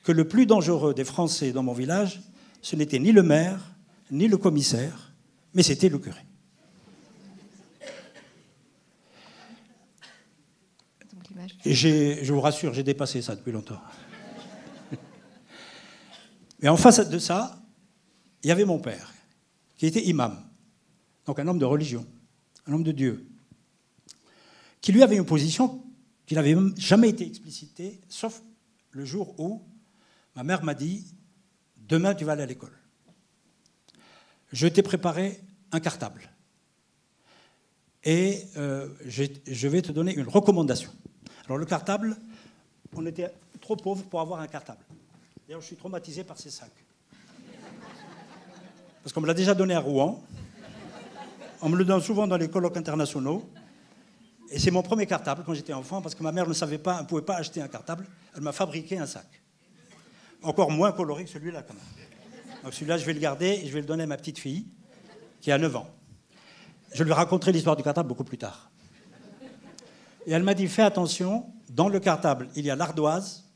que le plus dangereux des Français dans mon village, ce n'était ni le maire, ni le commissaire, mais c'était le curé. Et je vous rassure, j'ai dépassé ça depuis longtemps. Mais en face de ça, il y avait mon père, qui était imam, donc un homme de religion, un homme de Dieu, qui lui avait une position qui n'avait jamais été explicitée, sauf le jour où ma mère m'a dit « Demain, tu vas aller à l'école. Je t'ai préparé un cartable. Et je vais te donner une recommandation. » Alors le cartable, on était trop pauvres pour avoir un cartable. D'ailleurs, je suis traumatisé par ces sacs. Parce qu'on me l'a déjà donné à Rouen. On me le donne souvent dans les colloques internationaux. Et c'est mon premier cartable quand j'étais enfant, parce que ma mère ne savait pas, elle ne pouvait pas acheter un cartable. Elle m'a fabriqué un sac. Encore moins coloré que celui-là, quand même. Donc celui-là, je vais le garder et je vais le donner à ma petite fille, qui a 9 ans. Je lui raconterai l'histoire du cartable beaucoup plus tard. Et elle m'a dit, fais attention, dans le cartable, il y a l'ardoise,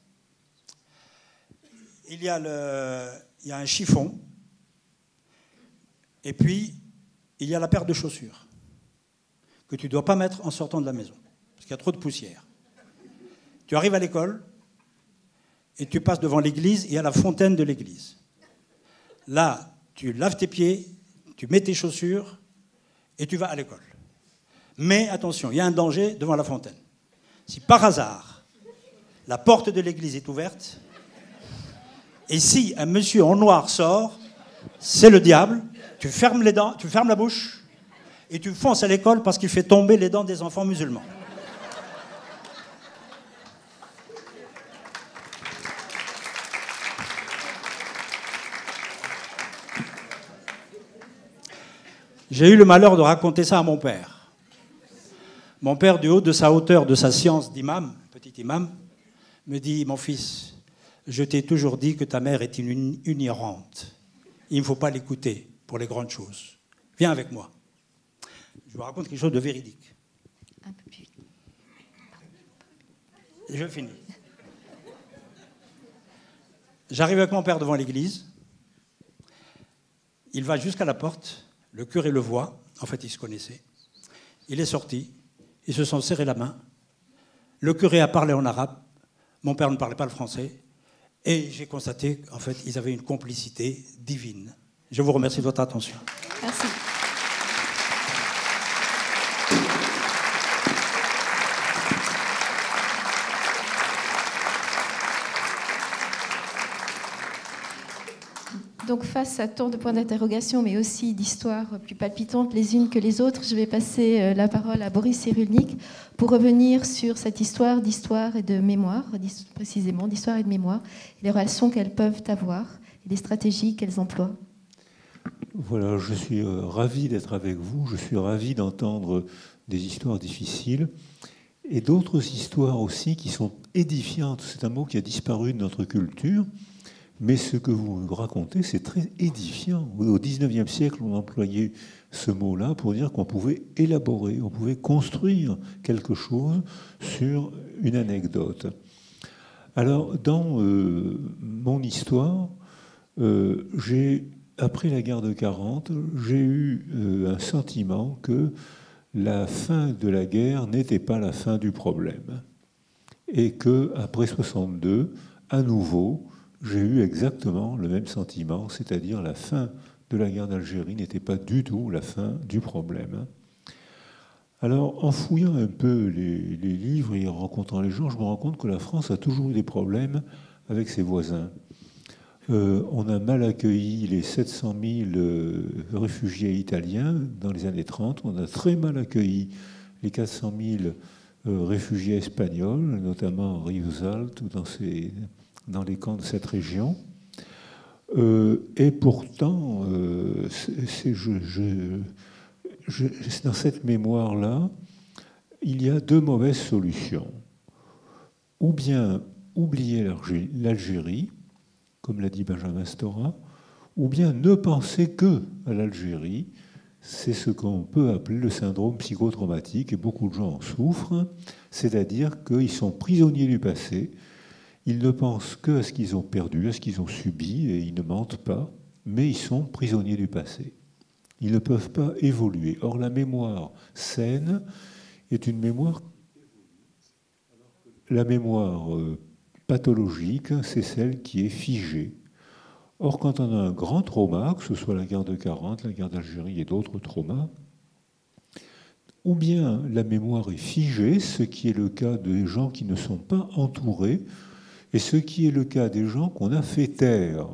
il y a un chiffon, et puis il y a la paire de chaussures que tu ne dois pas mettre en sortant de la maison, parce qu'il y a trop de poussière. Tu arrives à l'école, et tu passes devant l'église, et il y a la fontaine de l'église. Là, tu laves tes pieds, tu mets tes chaussures, et tu vas à l'école. Mais attention, il y a un danger devant la fontaine. Si par hasard, la porte de l'église est ouverte, et si un monsieur en noir sort, c'est le diable, tu fermes les dents, tu fermes la bouche, et tu fonces à l'école parce qu'il fait tomber les dents des enfants musulmans. J'ai eu le malheur de raconter ça à mon père. Mon père, du haut de sa hauteur, de sa science d'imam, petit imam, me dit « Mon fils, je t'ai toujours dit que ta mère est une ignorante. Il ne faut pas l'écouter pour les grandes choses. Viens avec moi. » Je vous raconte quelque chose de véridique. Un peu plus vite. Et je finis. J'arrive avec mon père devant l'église. Il va jusqu'à la porte. Le curé le voit. En fait, ils se connaissaient. Il est sorti. Ils se sont serrés la main. Le curé a parlé en arabe. Mon père ne parlait pas le français. Et j'ai constaté qu'en fait, ils avaient une complicité divine. Je vous remercie de votre attention. Merci. Donc face à tant de points d'interrogation, mais aussi d'histoires plus palpitantes les unes que les autres, je vais passer la parole à Boris Cyrulnik pour revenir sur cette histoire d'histoire et de mémoire, précisément d'histoire et de mémoire, et les relations qu'elles peuvent avoir et les stratégies qu'elles emploient. Voilà, je suis ravi d'être avec vous, je suis ravi d'entendre des histoires difficiles et d'autres histoires aussi qui sont édifiantes. C'est un mot qui a disparu de notre culture. Mais ce que vous racontez, c'est très édifiant. Au XIXe siècle, on employait ce mot-là pour dire qu'on pouvait élaborer, on pouvait construire quelque chose sur une anecdote. Alors, dans mon histoire, après la guerre de 40, j'ai eu un sentiment que la fin de la guerre n'était pas la fin du problème. Et qu'après 62, à nouveau, j'ai eu exactement le même sentiment, c'est-à-dire la fin de la guerre d'Algérie n'était pas du tout la fin du problème. Alors, en fouillant un peu les livres et en rencontrant les gens, je me rends compte que la France a toujours eu des problèmes avec ses voisins. On a mal accueilli les 700 000 réfugiés italiens dans les années 30. On a très mal accueilli les 400 000 réfugiés espagnols, notamment à Rivesaltes ou dans les camps de cette région. Et pourtant, dans cette mémoire-là, il y a deux mauvaises solutions. Ou bien oublier l'Algérie, comme l'a dit Benjamin Stora, ou bien ne penser que à l'Algérie. C'est ce qu'on peut appeler le syndrome psychotraumatique, et beaucoup de gens en souffrent, c'est-à-dire qu'ils sont prisonniers du passé, ils ne pensent qu'à ce qu'ils ont perdu, à ce qu'ils ont subi, et ils ne mentent pas, mais ils sont prisonniers du passé. Ils ne peuvent pas évoluer. Or, la mémoire saine est une mémoire... La mémoire pathologique, c'est celle qui est figée. Or, quand on a un grand trauma, que ce soit la guerre de 40, la guerre d'Algérie et d'autres traumas, ou bien la mémoire est figée, ce qui est le cas des gens qui ne sont pas entourés, et ce qui est le cas des gens qu'on a fait taire.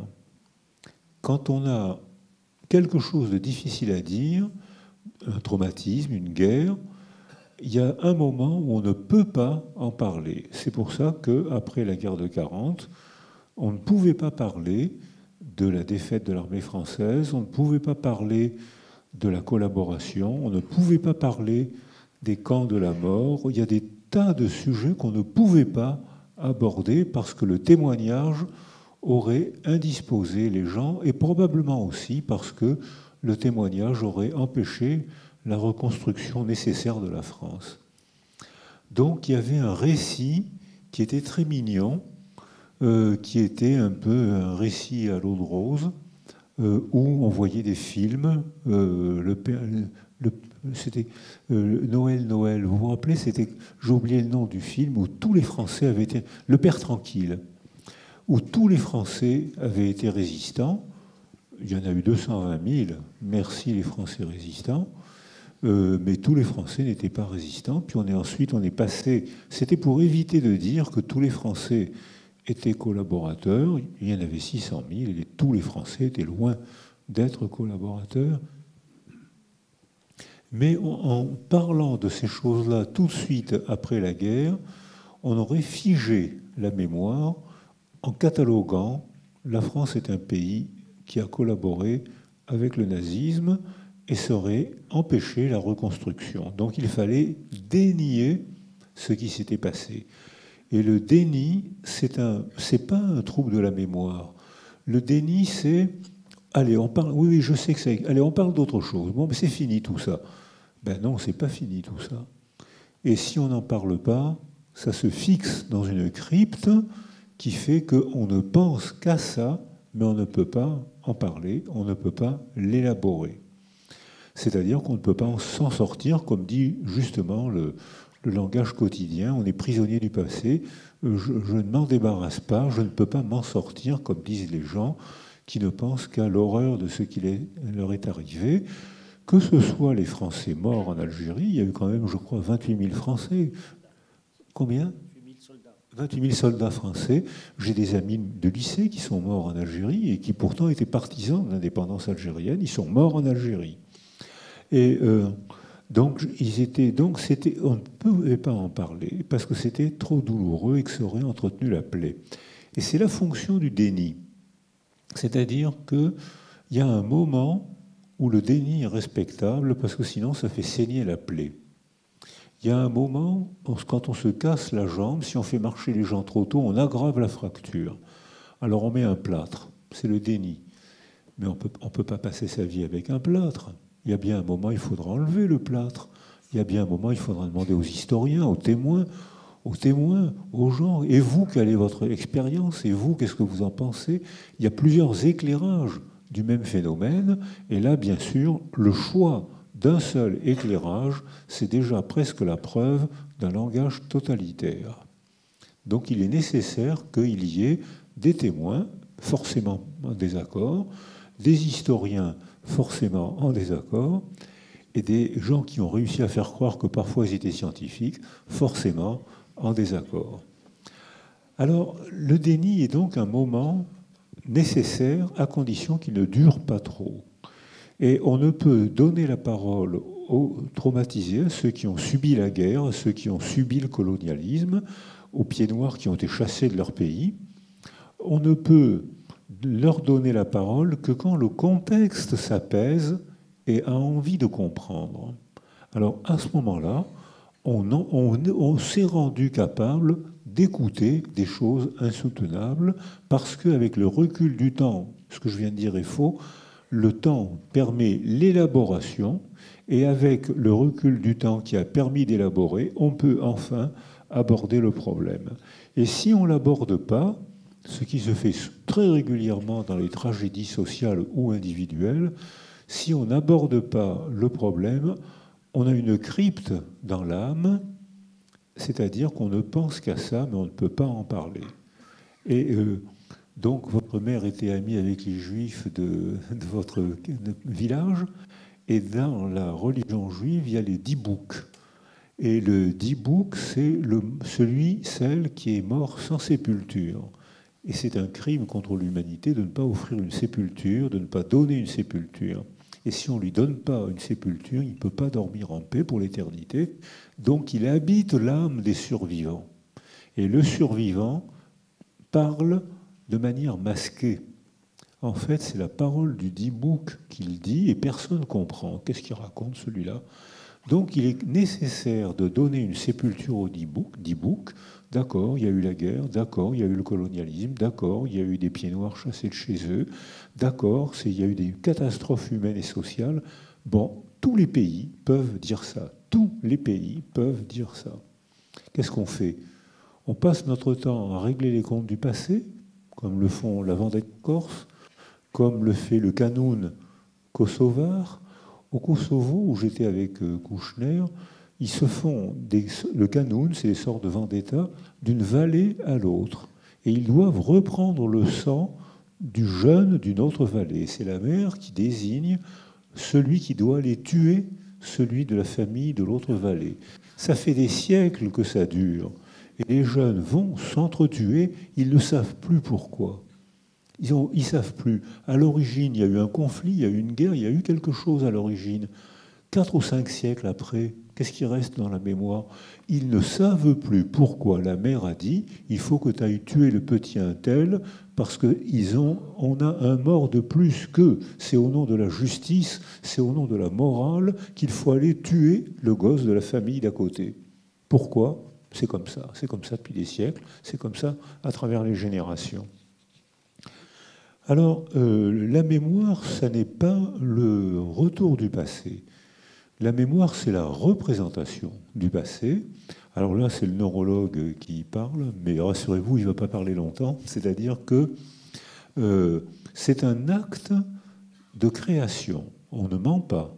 Quand on a quelque chose de difficile à dire, un traumatisme, une guerre, il y a un moment où on ne peut pas en parler. C'est pour ça qu'après la guerre de 40, on ne pouvait pas parler de la défaite de l'armée française, on ne pouvait pas parler de la collaboration, on ne pouvait pas parler des camps de la mort. Il y a des tas de sujets qu'on ne pouvait pas aborder parce que le témoignage aurait indisposé les gens et probablement aussi parce que le témoignage aurait empêché la reconstruction nécessaire de la France. Donc il y avait un récit qui était très mignon, qui était un peu un récit à l'eau de rose, où on voyait des films. C'était Noël, Noël. Vous vous rappelez, j'ai oublié le nom du film, où tous les Français avaient été... Le Père Tranquille, où tous les Français avaient été résistants. Il y en a eu 220 000, merci les Français résistants. Mais tous les Français n'étaient pas résistants. Puis ensuite, on est passé... C'était pour éviter de dire que tous les Français étaient collaborateurs. Il y en avait 600 000 et tous les Français étaient loin d'être collaborateurs. Mais en parlant de ces choses-là tout de suite après la guerre, on aurait figé la mémoire en cataloguant la France est un pays qui a collaboré avec le nazisme et ça aurait empêché la reconstruction. Donc il fallait dénier ce qui s'était passé. Et le déni, c'est pas un trouble de la mémoire. Le déni, c'est allez, on parle. Oui, je sais que c'est. Allez, on parle d'autre chose. Bon, mais c'est fini tout ça. Ben non, c'est pas fini tout ça. Et si on n'en parle pas, ça se fixe dans une crypte qui fait qu'on ne pense qu'à ça, mais on ne peut pas en parler, on ne peut pas l'élaborer. C'est-à-dire qu'on ne peut pas s'en sortir, comme dit justement le langage quotidien, on est prisonnier du passé, je ne m'en débarrasse pas, je ne peux pas m'en sortir, comme disent les gens qui ne pensent qu'à l'horreur de ce qui leur est arrivé. Que ce soit les Français morts en Algérie, il y a eu quand même, je crois, 28 000 Français. Combien ? 28 000 soldats français. J'ai des amis de lycée qui sont morts en Algérie et qui pourtant étaient partisans de l'indépendance algérienne. Ils sont morts en Algérie. Et donc, on ne pouvait pas en parler parce que c'était trop douloureux et que ça aurait entretenu la plaie. Et c'est la fonction du déni. C'est-à-dire qu'il y a un moment où le déni est respectable parce que sinon ça fait saigner la plaie. Il y a un moment, quand on se casse la jambe, si on fait marcher les gens trop tôt, on aggrave la fracture. Alors on met un plâtre, c'est le déni. Mais on peut pas passer sa vie avec un plâtre. Il y a bien un moment, il faudra enlever le plâtre. Il y a bien un moment, il faudra demander aux historiens, aux témoins, aux gens. Et vous, quelle est votre expérience? Et vous, qu'est-ce que vous en pensez? Il y a plusieurs éclairages du même phénomène. Et là, bien sûr, le choix d'un seul éclairage, c'est déjà presque la preuve d'un langage totalitaire. Donc il est nécessaire qu'il y ait des témoins, forcément en désaccord, des historiens forcément en désaccord, et des gens qui ont réussi à faire croire que parfois ils étaient scientifiques, forcément en désaccord. Alors le déni est donc un moment nécessaire à condition qu'il ne dure pas trop. Et on ne peut donner la parole aux traumatisés, à ceux qui ont subi la guerre, à ceux qui ont subi le colonialisme, aux pieds noirs qui ont été chassés de leur pays. On ne peut leur donner la parole que quand le contexte s'apaise et a envie de comprendre. Alors à ce moment-là, on s'est rendu capable d'écouter des choses insoutenables parce qu'avec le recul du temps, ce que je viens de dire est faux, le temps permet l'élaboration et avec le recul du temps qui a permis d'élaborer, on peut enfin aborder le problème. Et si on ne l'aborde pas, ce qui se fait très régulièrement dans les tragédies sociales ou individuelles, si on n'aborde pas le problème, on a une crypte dans l'âme, c'est-à-dire qu'on ne pense qu'à ça, mais on ne peut pas en parler. Et donc, votre mère était amie avec les juifs de votre village, et dans la religion juive, il y a les dibouks. Et le dibouk, c'est celle qui est mort sans sépulture. Et c'est un crime contre l'humanité de ne pas offrir une sépulture, de ne pas donner une sépulture. Et si on ne lui donne pas une sépulture, il ne peut pas dormir en paix pour l'éternité. Donc il habite l'âme des survivants. Et le survivant parle de manière masquée. En fait, c'est la parole du dibouk qu'il dit et personne ne comprend. Qu'est-ce qu'il raconte celui-là ? Donc il est nécessaire de donner une sépulture au dibouk. D'accord, il y a eu la guerre, d'accord, il y a eu le colonialisme, d'accord, il y a eu des pieds noirs chassés de chez eux, d'accord, il y a eu des catastrophes humaines et sociales. Bon, tous les pays peuvent dire ça. Tous les pays peuvent dire ça. Qu'est-ce qu'on fait ? On passe notre temps à régler les comptes du passé, comme le font la Vendée corse, comme le fait le Kanoun kosovar. Au Kosovo, où j'étais avec Kouchner, ils se font le Kanoun, c'est des sortes de vendetta, d'une vallée à l'autre. Et ils doivent reprendre le sang du jeune d'une autre vallée. C'est la mère qui désigne celui qui doit aller tuer celui de la famille de l'autre vallée. Ça fait des siècles que ça dure. Et les jeunes vont s'entretuer, ils ne savent plus pourquoi. Ils ne savent plus. À l'origine, il y a eu un conflit, il y a eu une guerre, il y a eu quelque chose à l'origine. 4 ou 5 siècles après, qu'est-ce qui reste dans la mémoire ? Ils ne savent plus pourquoi la mère a dit « il faut que tu ailles tuer le petit un tel parce qu'on a un mort de plus qu'eux. C'est au nom de la justice, c'est au nom de la morale qu'il faut aller tuer le gosse de la famille d'à côté. » Pourquoi ? C'est comme ça depuis des siècles, c'est comme ça à travers les générations. Alors, la mémoire, ça n'est pas le retour du passé. La mémoire, c'est la représentation du passé. Alors là, c'est le neurologue qui parle, mais rassurez-vous, il ne va pas parler longtemps. C'est-à-dire que c'est un acte de création. On ne ment pas.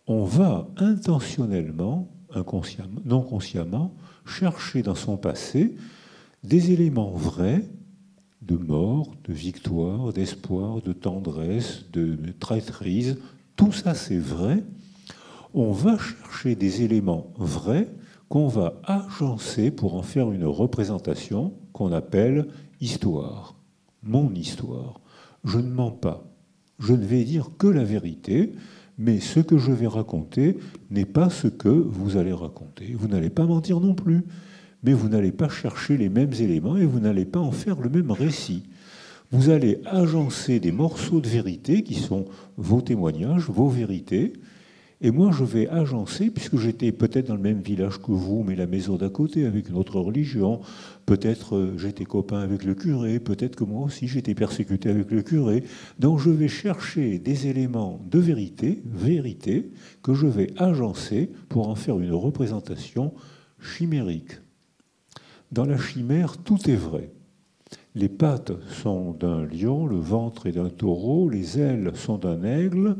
On va intentionnellement, inconsciemment, non consciemment, chercher dans son passé des éléments vrais de mort, de victoire, d'espoir, de tendresse, de traîtrise. Tout ça, c'est vrai. On va chercher des éléments vrais qu'on va agencer pour en faire une représentation qu'on appelle histoire. Mon histoire. Je ne mens pas. Je ne vais dire que la vérité, mais ce que je vais raconter n'est pas ce que vous allez raconter. Vous n'allez pas mentir non plus, mais vous n'allez pas chercher les mêmes éléments et vous n'allez pas en faire le même récit. Vous allez agencer des morceaux de vérité qui sont vos témoignages, vos vérités, et moi je vais agencer, puisque j'étais peut-être dans le même village que vous, mais la maison d'à côté avec une autre religion, peut-être j'étais copain avec le curé, peut-être que moi aussi j'étais persécuté avec le curé, donc je vais chercher des éléments de vérité, que je vais agencer pour en faire une représentation chimérique. Dans la chimère, tout est vrai. Les pattes sont d'un lion, le ventre est d'un taureau, les ailes sont d'un aigle.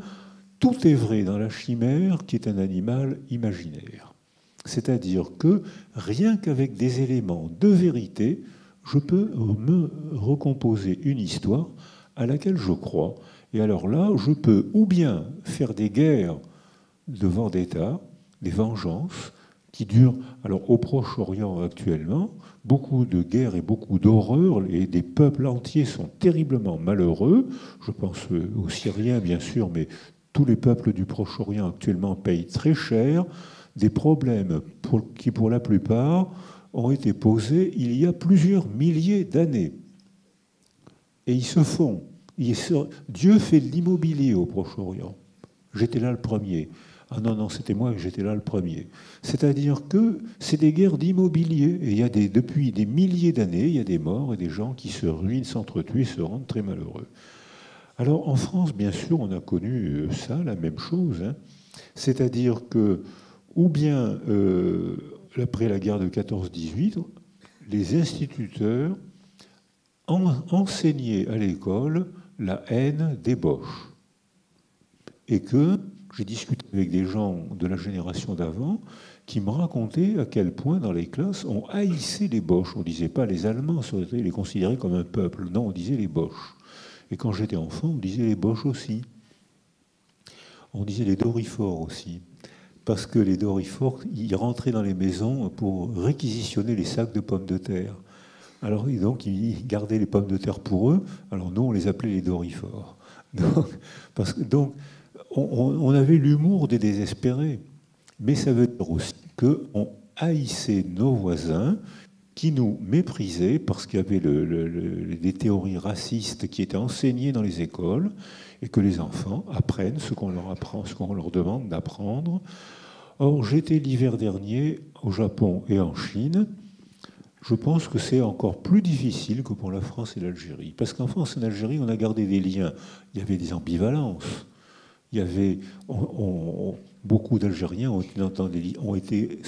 Tout est vrai dans la chimère qui est un animal imaginaire. C'est-à-dire que rien qu'avec des éléments de vérité, je peux me recomposer une histoire à laquelle je crois. Et alors là, je peux ou bien faire des guerres de vendetta, des vengeances, qui durent, alors au Proche-Orient actuellement, beaucoup de guerres et beaucoup d'horreurs, et des peuples entiers sont terriblement malheureux. Je pense aux Syriens, bien sûr, mais tous les peuples du Proche-Orient actuellement payent très cher des problèmes qui, pour la plupart, ont été posés il y a plusieurs milliers d'années. Et ils se font. Dieu fait de l'immobilier au Proche-Orient. J'étais là le premier. Ah non, c'était moi que j'étais là le premier. C'est-à-dire que c'est des guerres d'immobilier. Et il y a depuis des milliers d'années, il y a des morts et des gens qui se ruinent, s'entretuent, se rendent très malheureux. Alors en France, bien sûr, on a connu ça, la même chose. Hein. C'est-à-dire que, ou bien après la guerre de 14-18, les instituteurs enseigné à l'école la haine des Boches. Et que j'ai discuté avec des gens de la génération d'avant qui me racontaient à quel point dans les classes on haïssait les Boches. On ne disait pas les Allemands, on les considérait comme un peuple. Non, on disait les Boches. Et quand j'étais enfant, on disait les Boches aussi. On disait les dorifores aussi. Parce que les dorifores, ils rentraient dans les maisons pour réquisitionner les sacs de pommes de terre. Alors, et donc, ils gardaient les pommes de terre pour eux. Alors, nous, on les appelait les dorifores. Donc, on avait l'humour des désespérés. Mais ça veut dire aussi qu'on haïssait nos voisins qui nous méprisaient parce qu'il y avait des théories racistes qui étaient enseignées dans les écoles et que les enfants apprennent ce qu'on leur apprend, ce qu'on leur demande d'apprendre. Or, j'étais l'hiver dernier au Japon et en Chine. Je pense que c'est encore plus difficile que pour la France et l'Algérie. Parce qu'en France et en Algérie, on a gardé des liens. Il y avait des ambivalences. Il y avait, beaucoup d'Algériens ont été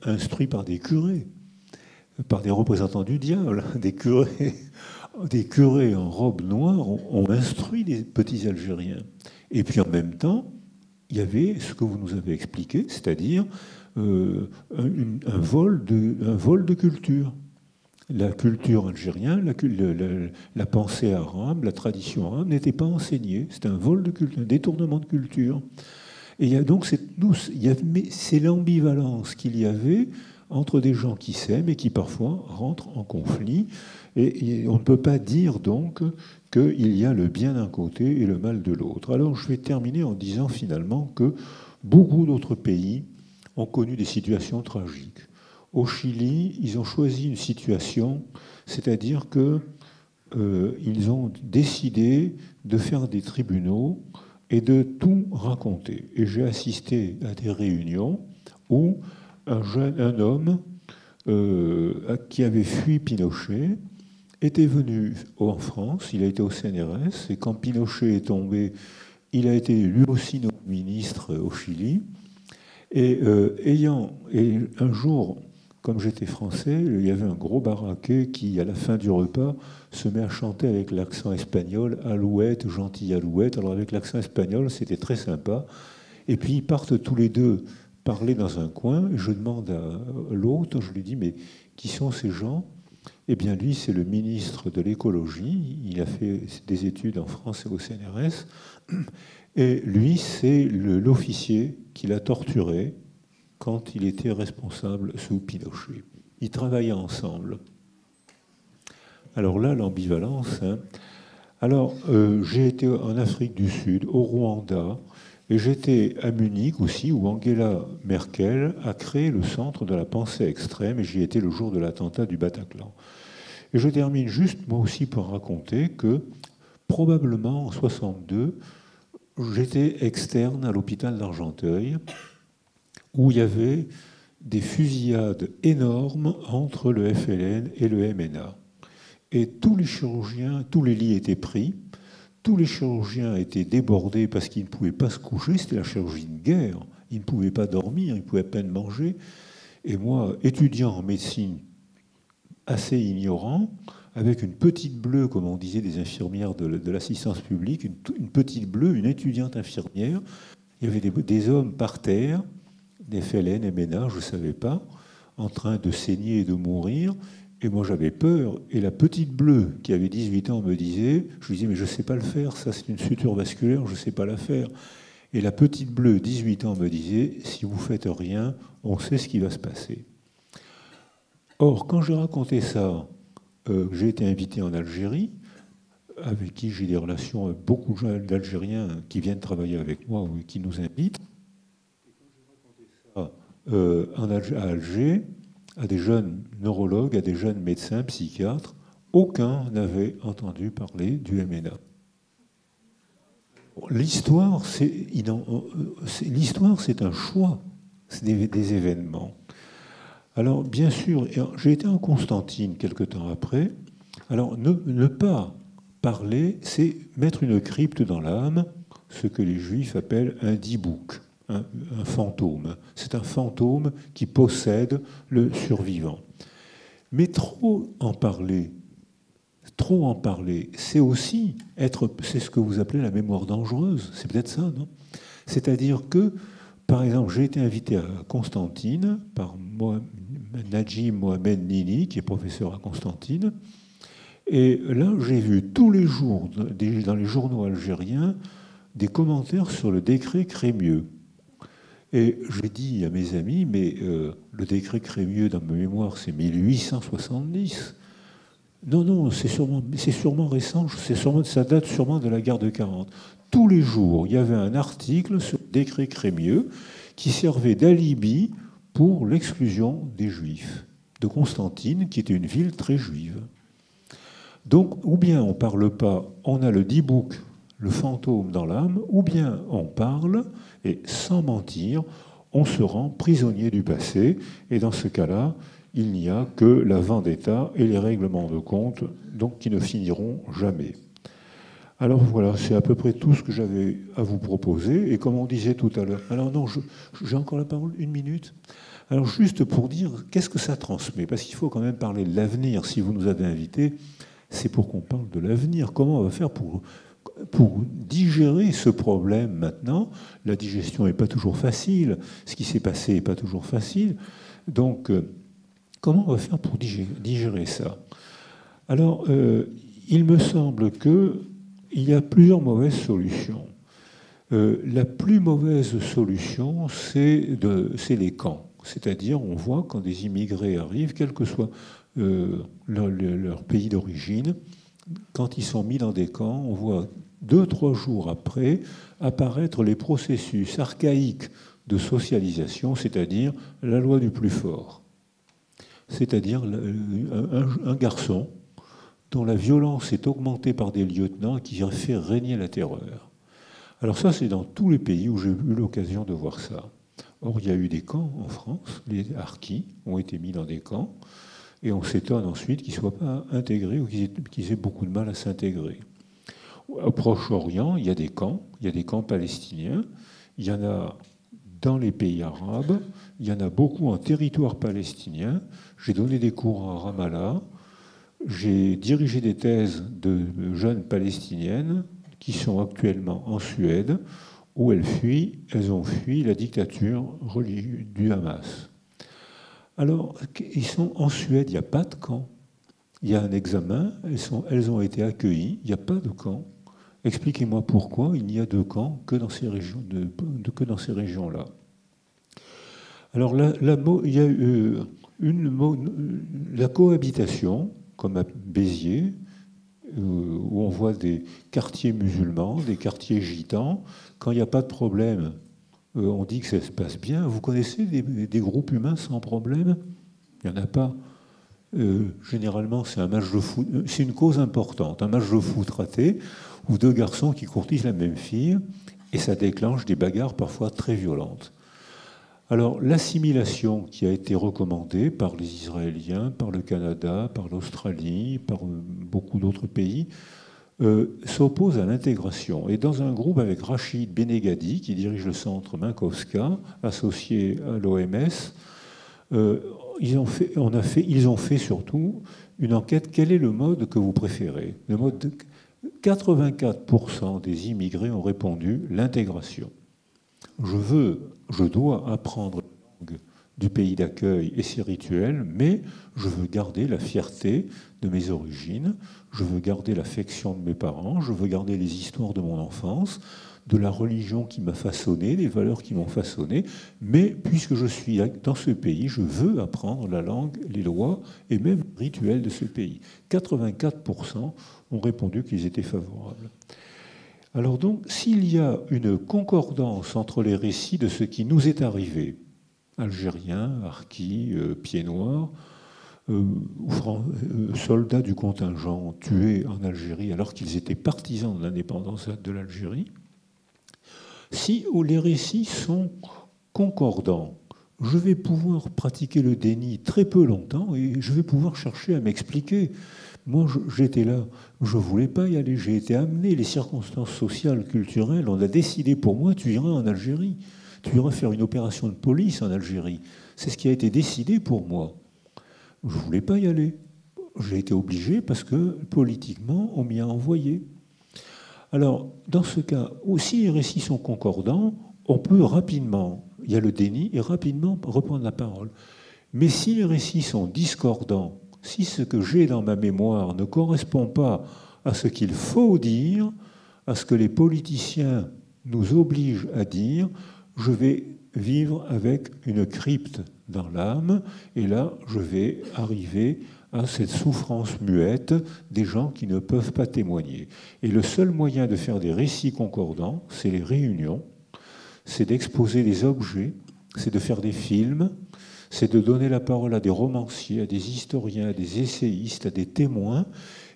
instruits par des curés, par des représentants du diable. Des curés en robe noire ont instruit les petits Algériens. Et puis en même temps, il y avait ce que vous nous avez expliqué, c'est-à-dire un vol de culture. La culture algérienne, la pensée arabe, la tradition arabe n'était pas enseignée. C'était un vol de culture, un détournement de culture. Et il y a donc c'est l'ambivalence qu'il y avait entre des gens qui s'aiment et qui parfois rentrent en conflit. Et on ne peut pas dire donc qu'il y a le bien d'un côté et le mal de l'autre. Alors je vais terminer en disant finalement que beaucoup d'autres pays ont connu des situations tragiques. Au Chili, ils ont choisi une situation, c'est-à-dire qu'ils ont décidé de faire des tribunaux et de tout raconter. Et j'ai assisté à des réunions où un homme qui avait fui Pinochet était venu en France, il a été au CNRS, et quand Pinochet est tombé, il a été lui aussi nommé ministre au Chili. Et un jour, comme j'étais français, il y avait un gros baraquet qui, à la fin du repas, se met à chanter avec l'accent espagnol « Alouette, gentille Alouette ». Alors avec l'accent espagnol, c'était très sympa. Et puis ils partent tous les deux parler dans un coin. Et je demande à l'autre, je lui dis « Mais qui sont ces gens ?» Eh bien lui, c'est le ministre de l'écologie. Il a fait des études en France et au CNRS. Et lui, c'est l'officier qui l'a torturé quand il était responsable sous Pinochet. Ils travaillaient ensemble. Alors là, l'ambivalence. Alors, j'ai été en Afrique du Sud, au Rwanda, et j'étais à Munich aussi, où Angela Merkel a créé le centre de la pensée extrême, et j'y étais le jour de l'attentat du Bataclan. Et je termine juste, moi aussi, pour raconter que, probablement, en 1962, j'étais externe à l'hôpital d'Argenteuil, où il y avait des fusillades énormes entre le FLN et le MNA. Et tous les chirurgiens, tous les lits étaient pris, tous les chirurgiens étaient débordés parce qu'ils ne pouvaient pas se coucher, c'était la chirurgie de guerre, ils ne pouvaient pas dormir, ils ne pouvaient à peine manger. Et moi, étudiant en médecine, assez ignorant, avec une petite bleue, comme on disait des infirmières de l'assistance publique, une petite bleue, une étudiante infirmière, il y avait des hommes par terre, des FLN, MNA, je ne savais pas, en train de saigner et de mourir. Et moi, j'avais peur. Et la petite bleue, qui avait 18 ans, me disait, je lui disais, mais je ne sais pas le faire, ça c'est une suture vasculaire, je ne sais pas la faire. Et la petite bleue, 18 ans, me disait, si vous ne faites rien, on sait ce qui va se passer. Or, quand j'ai raconté ça, j'ai été invité en Algérie, avec qui j'ai des relations, beaucoup d'Algériens qui viennent travailler avec moi ou qui nous invitent. À Alger, à des jeunes neurologues, à des jeunes médecins, psychiatres, aucun n'avait entendu parler du MNA. L'histoire, c'est un choix, c'est des événements. Alors, bien sûr, j'ai été en Constantine quelque temps après. Alors, ne pas parler, c'est mettre une crypte dans l'âme, ce que les Juifs appellent un dibouk. Un fantôme. C'est un fantôme qui possède le survivant. Mais trop en parler, trop en parler, c'est aussi c'est ce que vous appelez la mémoire dangereuse. C'est peut-être ça, non? C'est-à-dire que, par exemple, j'ai été invité à Constantine par Najim Mohamed Nini, qui est professeur à Constantine. Et là, j'ai vu tous les jours, dans les journaux algériens, des commentaires sur le décret Crémieux. Et j'ai dit à mes amis, mais le décret Crémieux, dans ma mémoire, c'est 1870. Non, c'est sûrement récent, ça date sûrement de la guerre de 40. Tous les jours, il y avait un article sur le décret Crémieux qui servait d'alibi pour l'exclusion des Juifs de Constantine, qui était une ville très juive. Donc, ou bien on ne parle pas, on a le dibouk, le fantôme dans l'âme, ou bien on parle, et sans mentir, on se rend prisonnier du passé, et dans ce cas-là, il n'y a que la vendetta et les règlements de compte, donc qui ne finiront jamais. Alors voilà, c'est à peu près tout ce que j'avais à vous proposer, et comme on disait tout à l'heure, alors non, j'ai encore la parole, 1 minute. Alors juste pour dire, qu'est-ce que ça transmet? Parce qu'il faut quand même parler de l'avenir, si vous nous avez invités, c'est pour qu'on parle de l'avenir. Comment on va faire pour digérer ce problème maintenant? La digestion n'est pas toujours facile, ce qui s'est passé n'est pas toujours facile. Donc, comment on va faire pour digérer ça? Alors, il me semble qu'il y a plusieurs mauvaises solutions. La plus mauvaise solution, c'est les camps. C'est-à-dire, on voit quand des immigrés arrivent, quel que soit leur pays d'origine, quand ils sont mis dans des camps, on voit 2-3 jours après apparaître les processus archaïques de socialisation, c'est-à-dire la loi du plus fort. C'est-à-dire un garçon dont la violence est augmentée par des lieutenants qui fait régner la terreur. Alors ça, c'est dans tous les pays où j'ai eu l'occasion de voir ça. Or, il y a eu des camps en France, les harkis ont été mis dans des camps, et on s'étonne ensuite qu'ils ne soient pas intégrés ou qu'ils aient beaucoup de mal à s'intégrer. Au Proche-Orient, il y a des camps palestiniens, il y en a dans les pays arabes, il y en a beaucoup en territoire palestinien. J'ai donné des cours à Ramallah, j'ai dirigé des thèses de jeunes palestiniennes qui sont actuellement en Suède, où elles ont fui la dictature religieuse du Hamas. Alors, ils sont en Suède, il n'y a pas de camp. Il y a un examen, elles ont été accueillies, il n'y a pas de camp. Expliquez-moi pourquoi il n'y a de camp que dans ces régions-là. Alors là, il y a la cohabitation, comme à Béziers, où on voit des quartiers musulmans, des quartiers gitans. Quand il n'y a pas de problème, on dit que ça se passe bien. Vous connaissez des groupes humains sans problème? Il n'y en a pas. Généralement, c'est un match de foot. C'est une cause importante. Un match de foot raté, ou 2 garçons qui courtisent la même fille, et ça déclenche des bagarres parfois très violentes. Alors, l'assimilation qui a été recommandée par les Israéliens, par le Canada, par l'Australie, par beaucoup d'autres pays, s'oppose à l'intégration. Et dans un groupe avec Rachid Benegadi, qui dirige le centre Minkowska, associé à l'OMS, ils ont fait surtout une enquête. Quel est le mode que vous préférez? 84% des immigrés ont répondu l'intégration. Je dois apprendre la langue du pays d'accueil et ses rituels, mais je veux garder la fierté de mes origines, je veux garder l'affection de mes parents, je veux garder les histoires de mon enfance, de la religion qui m'a façonné, des valeurs qui m'ont façonné, mais puisque je suis dans ce pays, je veux apprendre la langue, les lois et même les rituels de ce pays. 84% ont répondu qu'ils étaient favorables. Alors donc, s'il y a une concordance entre les récits de ce qui nous est arrivé, Algériens, Harkis, Pieds Noirs, soldats du contingent tués en Algérie alors qu'ils étaient partisans de l'indépendance de l'Algérie, si les récits sont concordants, je vais pouvoir pratiquer le déni très peu longtemps et je vais pouvoir chercher à m'expliquer. Moi, j'étais là, je ne voulais pas y aller, j'ai été amené, les circonstances sociales, culturelles, on a décidé pour moi, tu iras en Algérie, tu iras faire une opération de police en Algérie. C'est ce qui a été décidé pour moi. Je ne voulais pas y aller. j'ai été obligé parce que politiquement, on m'y a envoyé. Alors, dans ce cas, si les récits sont concordants, on peut rapidement, il y a le déni, et rapidement reprendre la parole. Mais si les récits sont discordants, si ce que j'ai dans ma mémoire ne correspond pas à ce qu'il faut dire, à ce que les politiciens nous obligent à dire, je vais vivre avec une crypte dans l'âme, et là, je vais arriver à cette souffrance muette des gens qui ne peuvent pas témoigner. Et le seul moyen de faire des récits concordants, c'est les réunions, c'est d'exposer des objets, c'est de faire des films, c'est de donner la parole à des romanciers, à des historiens, à des essayistes, à des témoins.